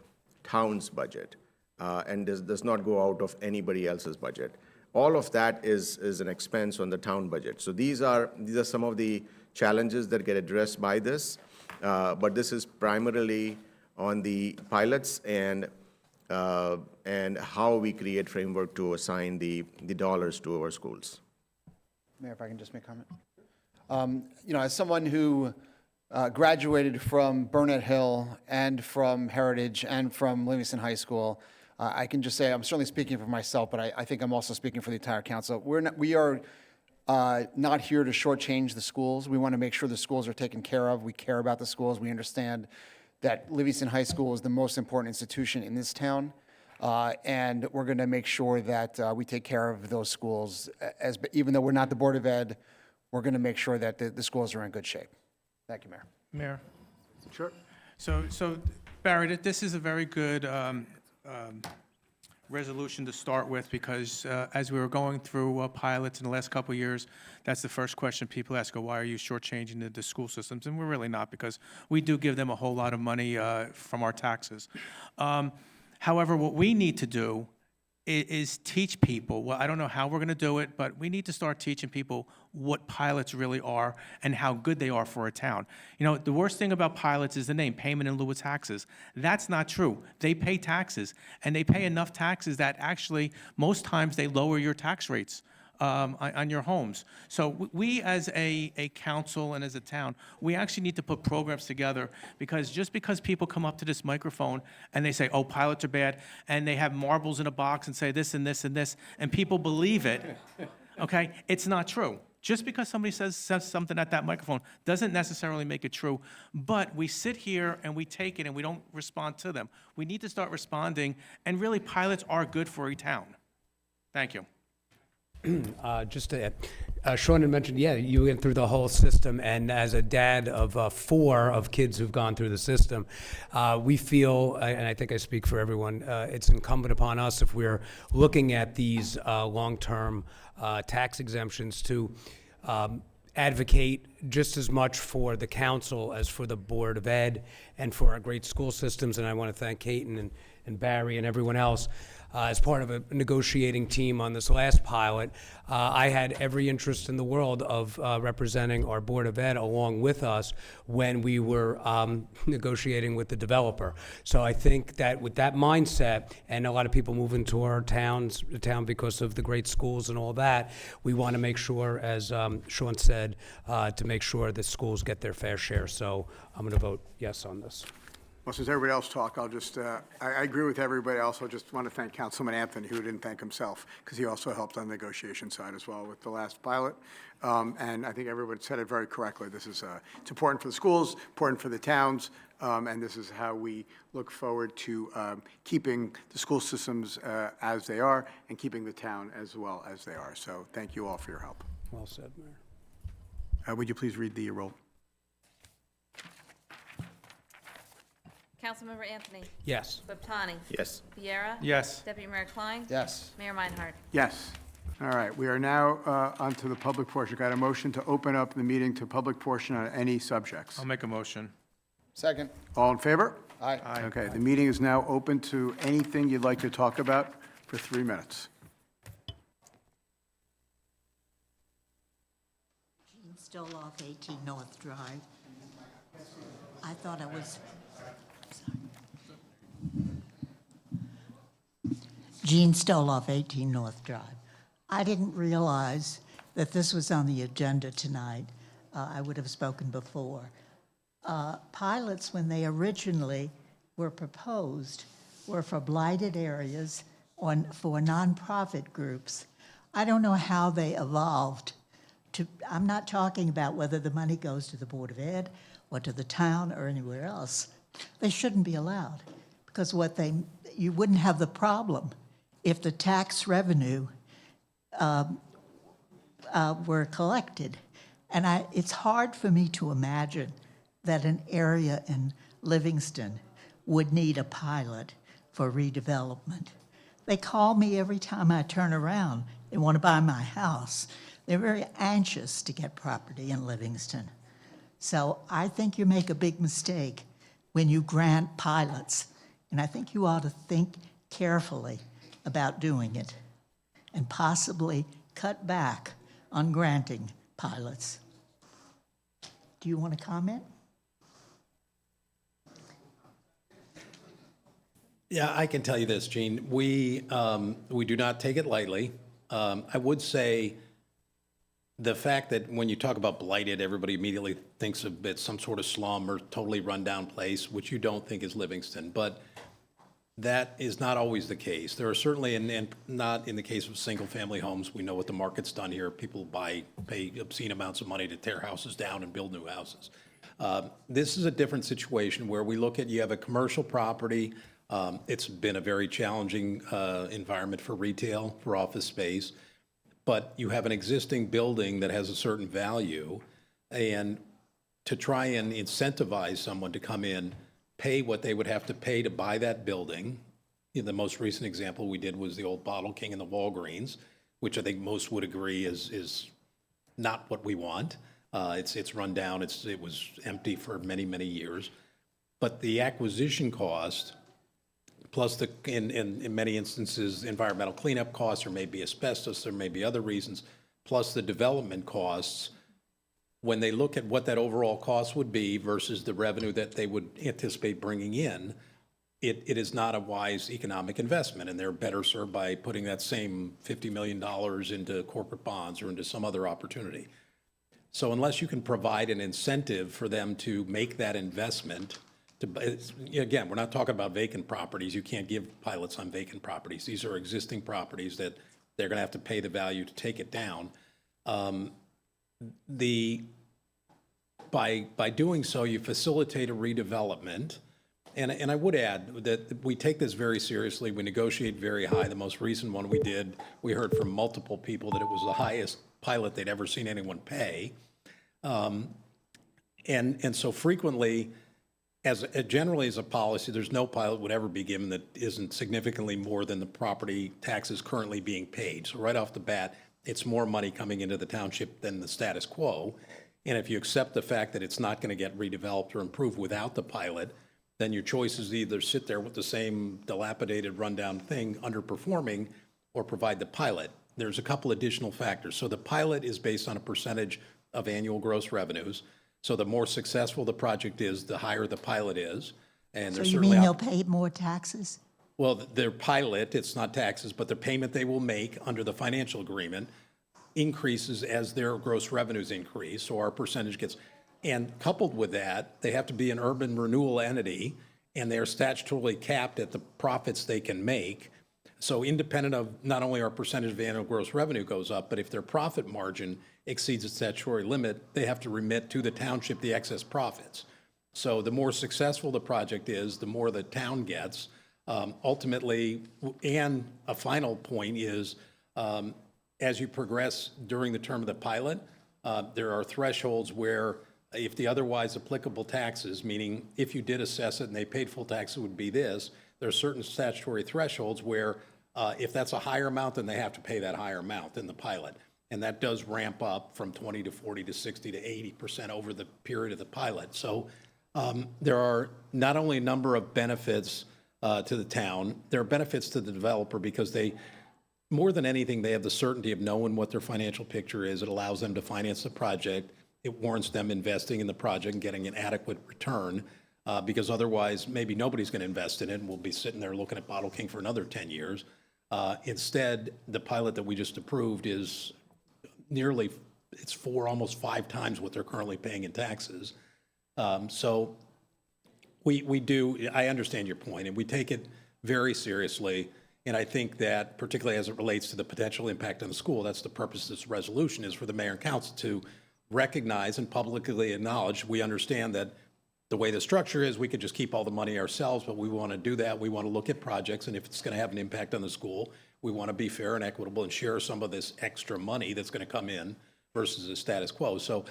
town's budget and does not go out of anybody else's budget. All of that is an expense on the town budget. So these are some of the challenges that get addressed by this, but this is primarily on the pilots and how we create framework to assign the dollars to our schools. Mayor, if I can just make a comment. As someone who graduated from Burnett Hill and from Heritage and from Livingston High School, I can just say I'm certainly speaking for myself, but I think I'm also speaking for the entire council. We are not here to shortchange the schools. We want to make sure the schools are taken care of. We care about the schools. We understand that Livingston High School is the most important institution in this town, and we're going to make sure that we take care of those schools. Even though we're not the Board of Ed, we're going to make sure that the schools are in good shape. Thank you, Mayor. Mayor? Sure. So Barry, this is a very good resolution to start with because as we were going through pilots in the last couple of years, that's the first question people ask, why are you shortchanging the school systems? And we're really not, because we do give them a whole lot of money from our taxes. However, what we need to do is teach people, well, I don't know how we're going to do it, but we need to start teaching people what pilots really are and how good they are for a town. You know, the worst thing about pilots is the name, payment in lieu of taxes. That's not true. They pay taxes, and they pay enough taxes that actually, most times, they lower your tax rates on your homes. So we, as a council and as a town, we actually need to put programs together, because just because people come up to this microphone and they say, oh, pilots are bad, and they have marbles in a box and say this and this and this, and people believe it, okay, it's not true. Just because somebody says something at that microphone doesn't necessarily make it true, but we sit here and we take it and we don't respond to them. We need to start responding, and really, pilots are good for a town. Thank you. Just to add, Sean had mentioned, yeah, you went through the whole system, and as a dad of 4 of kids who've gone through the system, we feel, and I think I speak for everyone, it's incumbent upon us, if we're looking at these long-term tax exemptions, to advocate just as much for the council as for the Board of Ed and for our great school systems. And I want to thank Caton and Barry and everyone else. As part of a negotiating team on this last pilot, I had every interest in the world of representing our Board of Ed along with us when we were negotiating with the developer. So I think that with that mindset, and a lot of people move into our town because of the great schools and all that, we want to make sure, as Sean said, to make sure that schools get their fair share. So I'm going to vote yes on this. Well, since everybody else talked, I'll just, I agree with everybody else. I just want to thank Councilman Anthony, who didn't thank himself, because he also helped on the negotiation side as well with the last pilot. And I think everybody said it very correctly. This is, it's important for the schools, important for the towns, and this is how we look forward to keeping the school systems as they are and keeping the town as well as they are. So thank you all for your help. Well said, Mayor. Would you please read the roll? Councilmember Anthony. Yes. Bobtani. Yes. Viera. Yes. Deputy Mayor Klein. Yes. Mayor Meinhardt. Yes. All right, we are now on to the public portion. Got a motion to open up the meeting to public portion on any subjects. I'll make a motion. Second. All in favor? Aye. Okay, the meeting is now open to anything you'd like to talk about for 3 minutes. Jean Stoloff, 18 North Drive. I thought I was, sorry. Jean Stoloff, 18 North Drive. I didn't realize that this was on the agenda tonight. I would have spoken before. Pilots, when they originally were proposed, were for blighted areas for nonprofit groups. I don't know how they evolved to, I'm not talking about whether the money goes to the Board of Ed or to the town or anywhere else. They shouldn't be allowed, because you wouldn't have the problem if the tax revenue were collected. And it's hard for me to imagine that an area in Livingston would need a pilot for redevelopment. They call me every time I turn around. They want to buy my house. They're very anxious to get property in Livingston. So I think you make a big mistake when you grant pilots. And I think you ought to think carefully about doing it and possibly cut back on granting pilots. Do you want to comment? Yeah, I can tell you this, Gene. We do not take it lightly. I would say the fact that when you talk about blighted, everybody immediately thinks of it some sort of slum or totally rundown place, which you don't think is Livingston. But that is not always the case. There are certainly, and not in the case of single-family homes, we know what the market's done here. People pay obscene amounts of money to tear houses down and build new houses. This is a different situation where we look at, you have a commercial property. It's been a very challenging environment for retail, for office space. But you have an existing building that has a certain value, and to try and incentivize someone to come in, pay what they would have to pay to buy that building. The most recent example we did was the old Bottle King and the Walgreens, which I think most would agree is not what we want. It's run down. It was empty for many, many years. But the acquisition cost plus in many instances, environmental cleanup costs, there may be asbestos, there may be other reasons, plus the development costs. When they look at what that overall cost would be versus the revenue that they would anticipate bringing in, it is not a wise economic investment, and they're better served by putting that same $50 million into corporate bonds or into some other opportunity. So unless you can provide an incentive for them to make that investment, again, we're not talking about vacant properties. You can't give pilots on vacant properties. These are existing properties that they're going to have to pay the value to take it down. By doing so, you facilitate a redevelopment. And I would add that we take this very seriously. We negotiate very high. The most recent one we did, we heard from multiple people that it was the highest pilot they'd ever seen anyone pay. And so frequently, generally as a policy, there's no pilot would ever be given that isn't significantly more than the property taxes currently being paid. So right off the bat, it's more money coming into the township than the status quo. And if you accept the fact that it's not going to get redeveloped or improved without the pilot, then your choice is either sit there with the same dilapidated, rundown thing underperforming or provide the pilot. There's a couple additional factors. So the pilot is based on a percentage of annual gross revenues. So the more successful the project is, the higher the pilot is. And So there's you certainly mean they'll pay more taxes? well, their pilot, it's not taxes, but the payment they will make under the financial agreement increases as their gross revenues increase, so our percentage gets, and coupled with that, they have to be an urban renewal entity, and they're statutorily capped at the profits they can make. So independent of not only our percentage of annual gross revenue goes up, but if their profit margin exceeds its statutory limit, they have to remit to the township the excess profits. So the more successful the project is, the more the town gets. Ultimately, and a final point is, as you progress during the term of the pilot, there are thresholds where if the otherwise applicable taxes, meaning if you did assess it and they paid full taxes, it would be this, there are certain statutory thresholds where if that's a higher amount, then they have to pay that higher amount than the pilot. And that does ramp up from 20 to 40 to 60 to 80% over the period of the pilot. So there are not only a number of benefits to the town, there are benefits to the developer because they, more than anything, they have the certainty of knowing what their financial picture is. It allows them to finance the project. It warrants them investing in the project and getting an adequate return because otherwise maybe nobody's going to invest in it and we'll be sitting there looking at Bottle King for another 10 years. Instead, the pilot that we just approved is nearly, it's almost 5 times what they're currently paying in taxes. So we do, I understand your point, and we take it very seriously. And I think that particularly as it relates to the potential impact on the school, that's the purpose of this resolution, is for the mayor and council to recognize and publicly acknowledge, we understand that the way the structure is, we could just keep all the money ourselves, but we want to do that. We want to look at projects, and if it's going to have an impact on the school, we want to be fair and equitable and share some of this extra money that's going to come in versus the status quo. So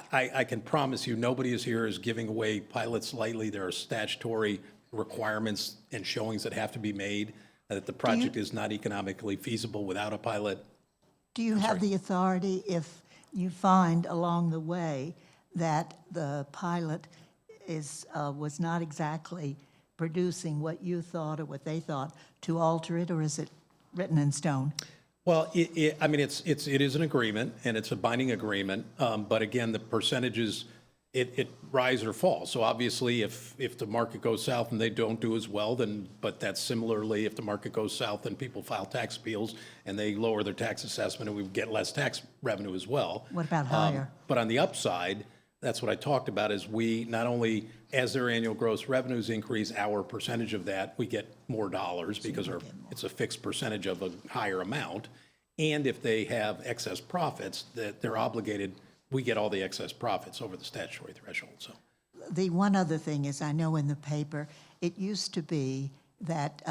I can promise you, nobody is here is giving away pilots lightly. There are statutory requirements and showings that have to be made that the project is not economically feasible without a pilot. Do you have the authority if you find along the way that the pilot was not exactly producing what you thought or what they thought, to alter it, or is it written in stone? Well, I mean, it is an agreement, and it's a binding agreement, but again, the percentages, it rise or falls. So obviously, if the market goes south and they don't do as well, then, but that's similarly, if the market goes south and people file tax appeals and they lower their tax assessment, and we get less tax revenue as well. What about higher? But on the upside, that's what I talked about, is we not only, as their annual gross revenues increase, our percentage of that, we get more dollars because it's a fixed percentage of a higher amount. And if they have excess profits, that they're obligated, we get all the excess profits over the statutory threshold. So The one other thing is, I know in the paper, it used to be that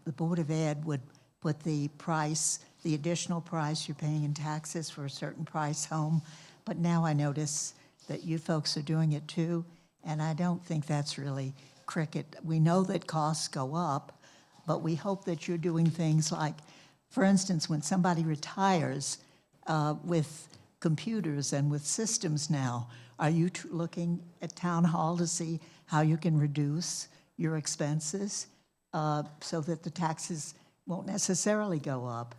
the Board of Ed would put the price, the additional price you're paying in taxes for a certain price home, but now I notice that you folks are doing it too, and I don't think that's really cricket. We know that costs go up, but we hope that you're doing things like, for instance, when somebody retires with computers and with systems now, are you looking at town hall to see how you can reduce your expenses? so that the taxes won't necessarily go up?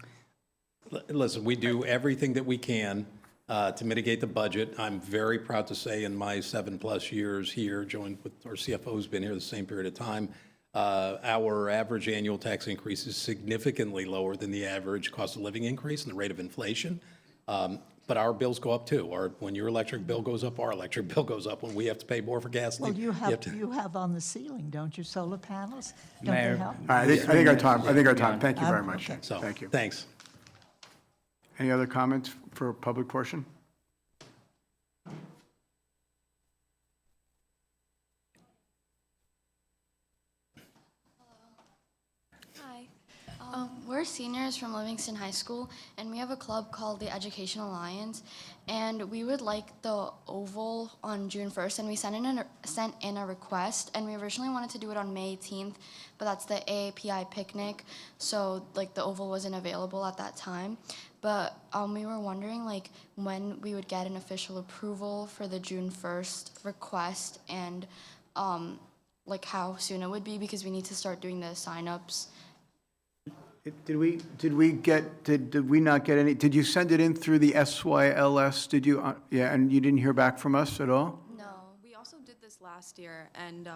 Listen, we do everything that we can to mitigate the budget. I'm very proud to say in my 7+ years here, joined with our CFO who's been here the same period of time, our average annual tax increase is significantly lower than the average cost of living increase and the rate of inflation. But our bills go up too. When your electric bill goes up, our electric bill goes up. When we have to pay more for gasoline, Well, you have on the ceiling, don't you, solar panels? Don't Mayor. they help? All right, I think our time, thank you very much. Okay. So, Thank you. thanks. Any other comments for public portion? Hi. We're seniors from Livingston High School, and we have a club called the Education Alliance, and we would like the Oval on June 1st, and we sent in a request, and we originally wanted to do it on May 18th, but that's the AAPI picnic, so like the Oval wasn't available at that time. But we were wondering like when we would get an official approval for the June 1st request, and like how soon it would be, because we need to start doing the signups. Did we not get any, did you send it in through the SYLS? Did you, yeah, and you didn't hear back from us at all? No. We also did this last year, and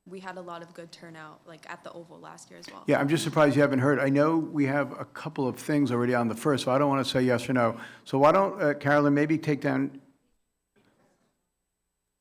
we had a lot of good turnout, like at the Oval last year as well. Yeah, I'm just surprised you haven't heard. I know we have a couple of things already on the first, so I don't want to say yes or no. So why don't, Carolyn, maybe take down,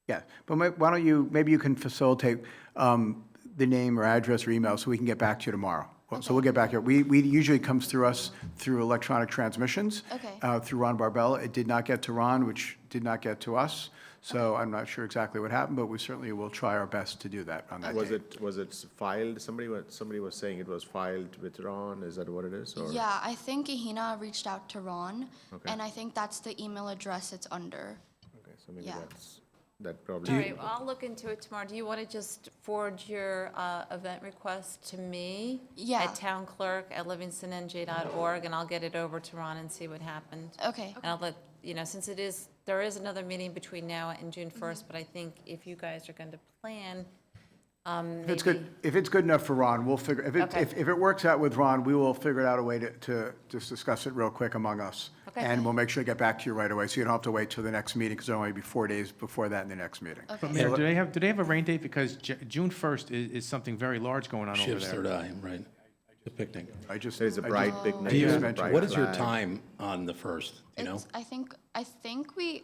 yeah, but why don't you, maybe you can facilitate the name or address or email so we can get back to you tomorrow. Well, so we'll get back here. We usually comes through us through electronic transmissions. Okay. Through Ron Barbella. It did not get to Ron, which did not get to us. So I'm not sure exactly what happened, but we certainly will try our best to do that on that day. Was it filed? Somebody was saying it was filed with Ron. Is that what it is? Or? Yeah, I think Ahina reached out to Ron, Okay. and I think that's the email address it's under. Okay, so maybe Yeah. that probably. All right, well, I'll look into it tomorrow. Do you want to just forward your event request to me? Yeah. At townclerk@livingstonNJ.org, and I'll get it over to Ron and see what happened. Okay. And I'll let, since there is another meeting between now and June 1st, but I think if you guys are going to plan, If it's good, if it's good enough for Ron, we'll figure, Okay. if it works out with Ron, we will figure out a way to just discuss it real quick among us. Okay. And we'll make sure to get back to you right away, so you don't have to wait till the next meeting, because there'll only be 4 days before that in the next meeting. But Mayor, do they have a rain date? Because June 1st is something very large going on over Ship's there. third eye, right. The picnic. There's a bright picnic. Do you, there's a bright what is your flag. time on the 1st, you know? I think we,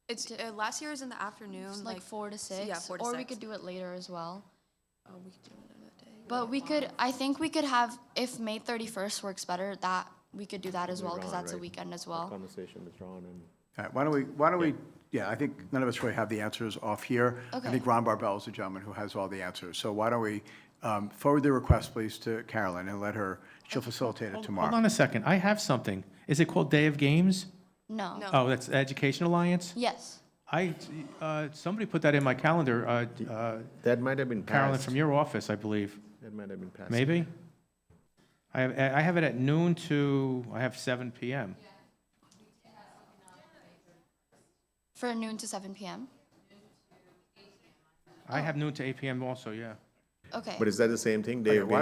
It's last year was in the afternoon, like 4 to 6. Yeah, 4 to Or we 6. could do it later as well. We could do it another day. But I think we could have, if May 31st works better, that we could do that as well, because Ron, that's a right. weekend as well. Conversation with Ron and. All right, why don't we, yeah, I think none of us really have the answers off here. I Okay. think Ron Barbell is the gentleman who has all the answers. So why don't we forward the request, please, to Carolyn, and she'll facilitate it tomorrow. Hold on a second. I have something. Is it called Day of Games? No. Oh, that's Education Alliance? Yes. Somebody put that in my calendar, That might have been passed. Carolyn, from your office, I believe. That might have been passed. Maybe? I have it at noon to, I have 7 PM. For noon to 7 p.m. I have noon to 8 PM also, yeah. Okay. But is that the same thing, Day Okay, of why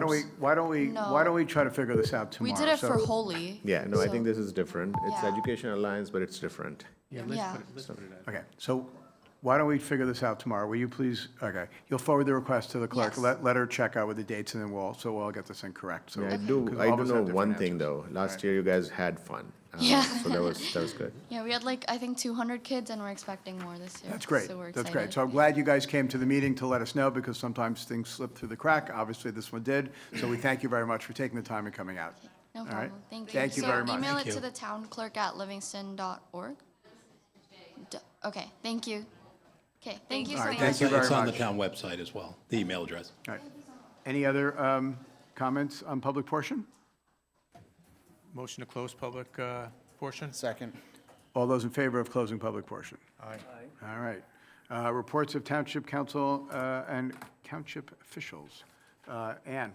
don't we, Games? No. why don't we try to figure this out We tomorrow? did it for So- Holy. Yeah, no, I so- think this is different. It's Yeah. Education Alliance, but it's different. Yeah, Yeah. let's put it at. Okay, so why don't we figure this out tomorrow? Will you please, okay, you'll forward the request to the clerk. Yes. Let her check out with the dates, and then we'll all get this incorrect. So Yeah, I because do all of us have know different one thing, answers. though. Last year, you guys had fun. Yeah. So that was good. Yeah, we had I think 200 kids, and we're expecting more this year. That's great. So we're That's excited. great. So I'm glad you guys came to the meeting to let us know, because sometimes things slip through the crack. Obviously, this one did. So we thank you very much for taking the time and coming out. No All right? problem. Thank you. Thank you very much. So email Thank it to you. the town clerk at livingston.org. Okay, thank you. Okay, thank you All so right, much. thank you very It's on the much. town website as well, the email address. All right. Any other comments on public portion? Motion to close public portion? Second. All those in favor of closing public portion? Aye. All right. Reports of Township Council and Township officials. Ann?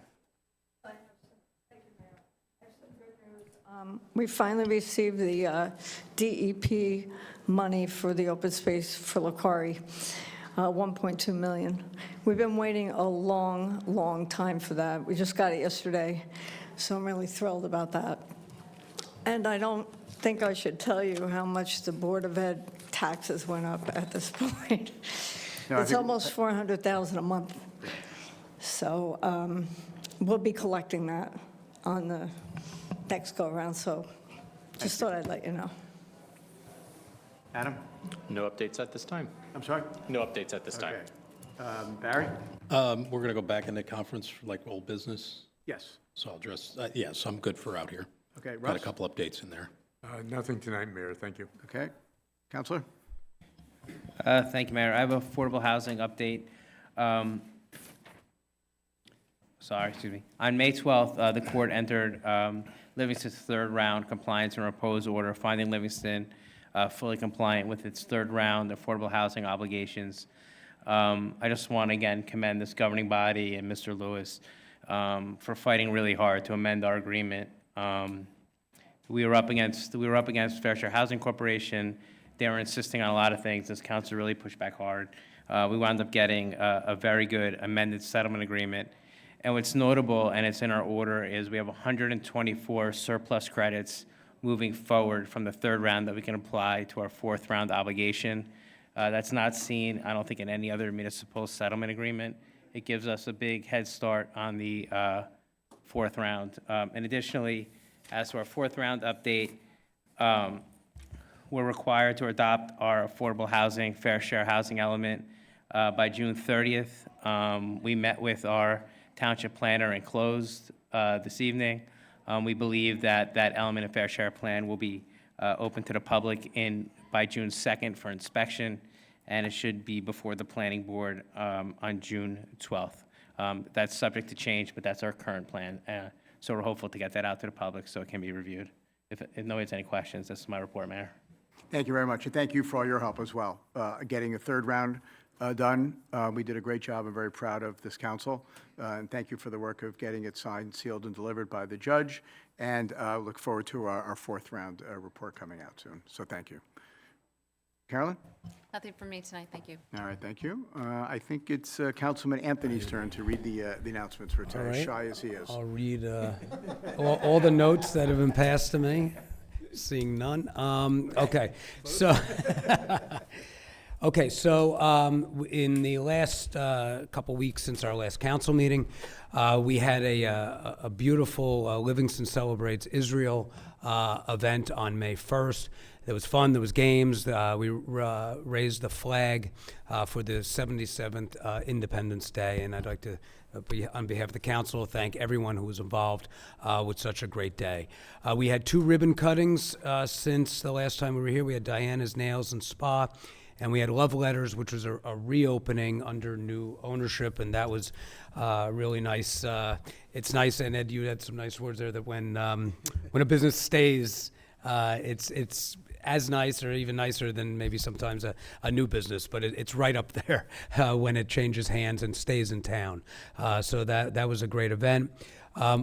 We finally received the DEP money for the open space for Lakari. 1.2 million. We've been waiting a long, long time for that. We just got it yesterday, so I'm really thrilled about that. And I don't think I should tell you how much the Board of Ed taxes went up at this point. No, I It's think- almost $400,000 a month. So we'll be collecting that on the next go-around, so just thought I'd let you know. Adam? No updates at this time. I'm sorry? No updates at this time. Okay. Barry? We're going to go back into conference for like old business. Yes. So I'll address, yes, I'm good for out here. Okay, Got a Russ? couple updates in there. Nothing tonight, Mayor, thank you. Okay. Counselor? Thank you, Mayor. I have affordable housing update. Excuse me. On May 12th, the court entered Livingston's third round compliance and repose order, finding Livingston fully compliant with its third round affordable housing obligations. I just want to again commend this governing body and Mr. Lewis for fighting really hard to amend our agreement. We were up against Fair Share Housing Corporation. They were insisting on a lot of things. This council really pushed back hard. We wound up getting a very good amended settlement agreement. And what's notable, and it's in our order, is we have 124 surplus credits moving forward from the third round that we can apply to our fourth round obligation. That's not seen, I don't think, in any other municipal settlement agreement. It gives us a big head start on the fourth round. And additionally, as to our fourth round update, we're required to adopt our affordable housing, fair share housing element by June 30th. We met with our township planner and closed this evening. We believe that that element of fair share plan will be open to the public by June 2nd for inspection, and it should be before the planning board on June 12th. That's subject to change, but that's our current plan. So we're hopeful to get that out to the public so it can be reviewed. If nobody has any questions, this is my report, Mayor. Thank you very much, and thank you for all your help as well. Getting the third round done, we did a great job. I'm very proud of this council, and thank you for the work of getting it signed, sealed, and delivered by the judge, and look forward to our fourth round report coming out soon. So thank you. Carolyn? Nothing from me tonight, thank you. All right, thank you. I think it's Councilman Anthony's turn to read the announcements for today, All right. as shy as he is. I'll read all the notes that have been passed to me. Seeing none. Okay, so in the last couple weeks since our last council meeting, we had a beautiful Livingston Celebrates Israel event on May 1st. It was fun. There was games. We raised the flag for the 77th Independence Day, and I'd like to, on behalf of the council, thank everyone who was involved with such a great day. We had 2 ribbon cuttings since the last time we were here. We had Diana's Nails and Spa, and we had Love Letters, which was a reopening under new ownership, and that was really nice. It's nice, and Ed, you had some nice words there, that when a business stays, it's as nice or even nicer than maybe sometimes a new business, but it's right up there when it changes hands and stays in town. So that was a great event.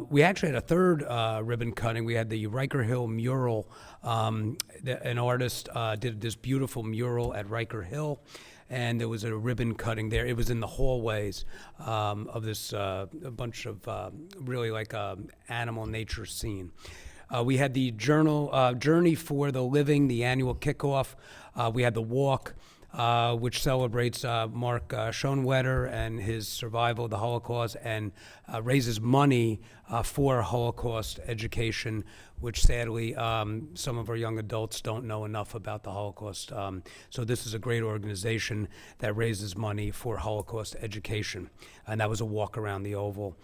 We actually had a third ribbon cutting. We had the Riker Hill mural. An artist did this beautiful mural at Riker Hill, and there was a ribbon cutting there. It was in the hallways of this a bunch of really like animal nature scene. We had the Journey for the Living, the annual kickoff. We had the walk, which celebrates Mark Schoenwetter and his survival of the Holocaust, and raises money for Holocaust education, which sadly some of our young adults don't know enough about the Holocaust. So this is a great organization that raises money for Holocaust education. And that was a walk around the Oval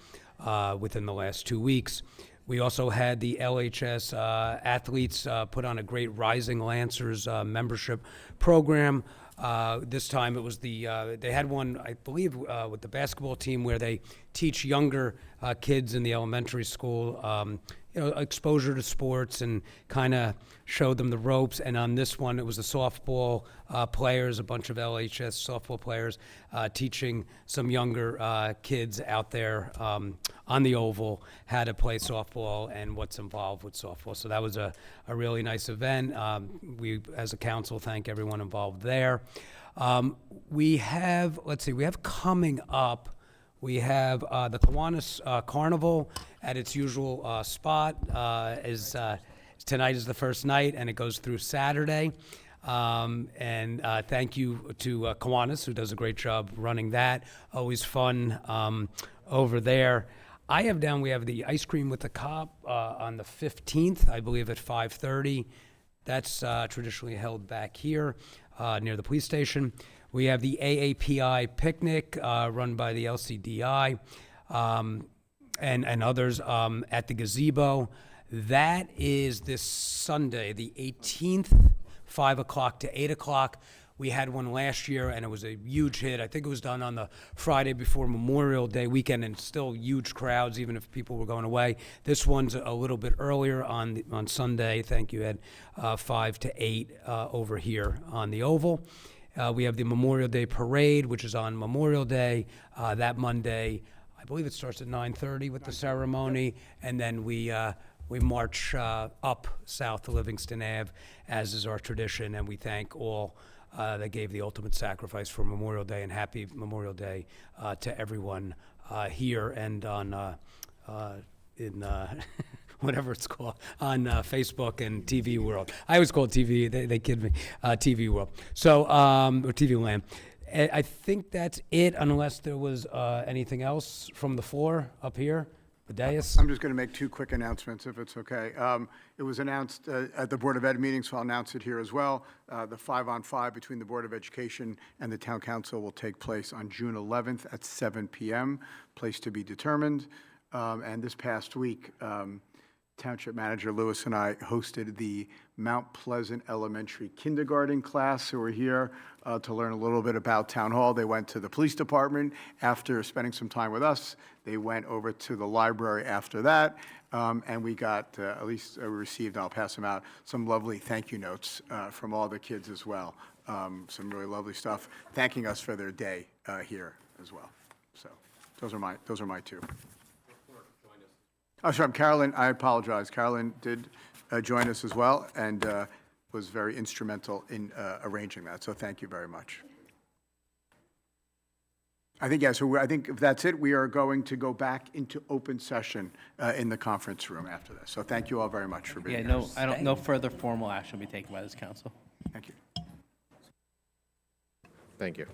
within the last 2 weeks. We also had the LHS athletes put on a great Rising Lancers membership program. This time it was they had one, I believe, with the basketball team where they teach younger kids in the elementary school, exposure to sports and kind of show them the ropes. And on this one, it was the softball players, a bunch of LHS softball players, teaching some younger kids out there on the Oval how to play softball and what's involved with softball. So that was a really nice event. We, as a council, thank everyone involved there. We have, let's see, we have coming up, we have the Kiwanis Carnival at its usual spot. Tonight is the first night, and it goes through Saturday. And thank you to Kiwanis, who does a great job running that. Always fun over there. I have down, we have the Ice Cream with the Cop on the 15th, I believe at 5:30. That's traditionally held back here near the police station. We have the AAPI picnic run by the LCDI and others at the gazebo. That is this Sunday, the 18th, 5 o'clock to 8 o'clock. We had one last year, and it was a huge hit. I think it was done on the Friday before Memorial Day weekend, and still huge crowds, even if people were going away. This one's a little bit earlier on Sunday. Thank you, Ed. 5 to 8 over here on the Oval. We have the Memorial Day Parade, which is on Memorial Day that Monday. I believe it starts at 9:30 with the ceremony, and then we march up south to Livingston Ave, as is our tradition, and we thank all that gave the ultimate sacrifice for Memorial Day, and happy Memorial Day to everyone here and on in whatever it's called, on Facebook and TV World. I always call it TV, they kid me, TV World. So, or TV Land. I think that's it, unless there was anything else from the floor up here. The dais. I'm just going to make two quick announcements, if it's okay. It was announced at the Board of Ed meeting, so I'll announce it here as well. The 5-on-5 between the Board of Education and the Town Council will take place on June 11th at 7 p.m., place to be determined. And this past week, Township Manager Lewis and I hosted the Mount Pleasant Elementary kindergarten class who were here to learn a little bit about Town Hall. They went to the police department after spending some time with us. They went over to the library after that, and we got, at least we received, and I'll pass them out, some lovely thank you notes from all the kids as well. Some really lovely stuff, thanking us for their day here as well. So those are my two. Oh, sorry, Carolyn, I apologize. Carolyn did join us as well and was very instrumental in arranging that, so thank you very much. I think, yes, so I think if that's it, we are going to go back into open session in the conference room after this. So thank you all very much for being here. No further formal action will be taken by this council. Thank you. Thank you.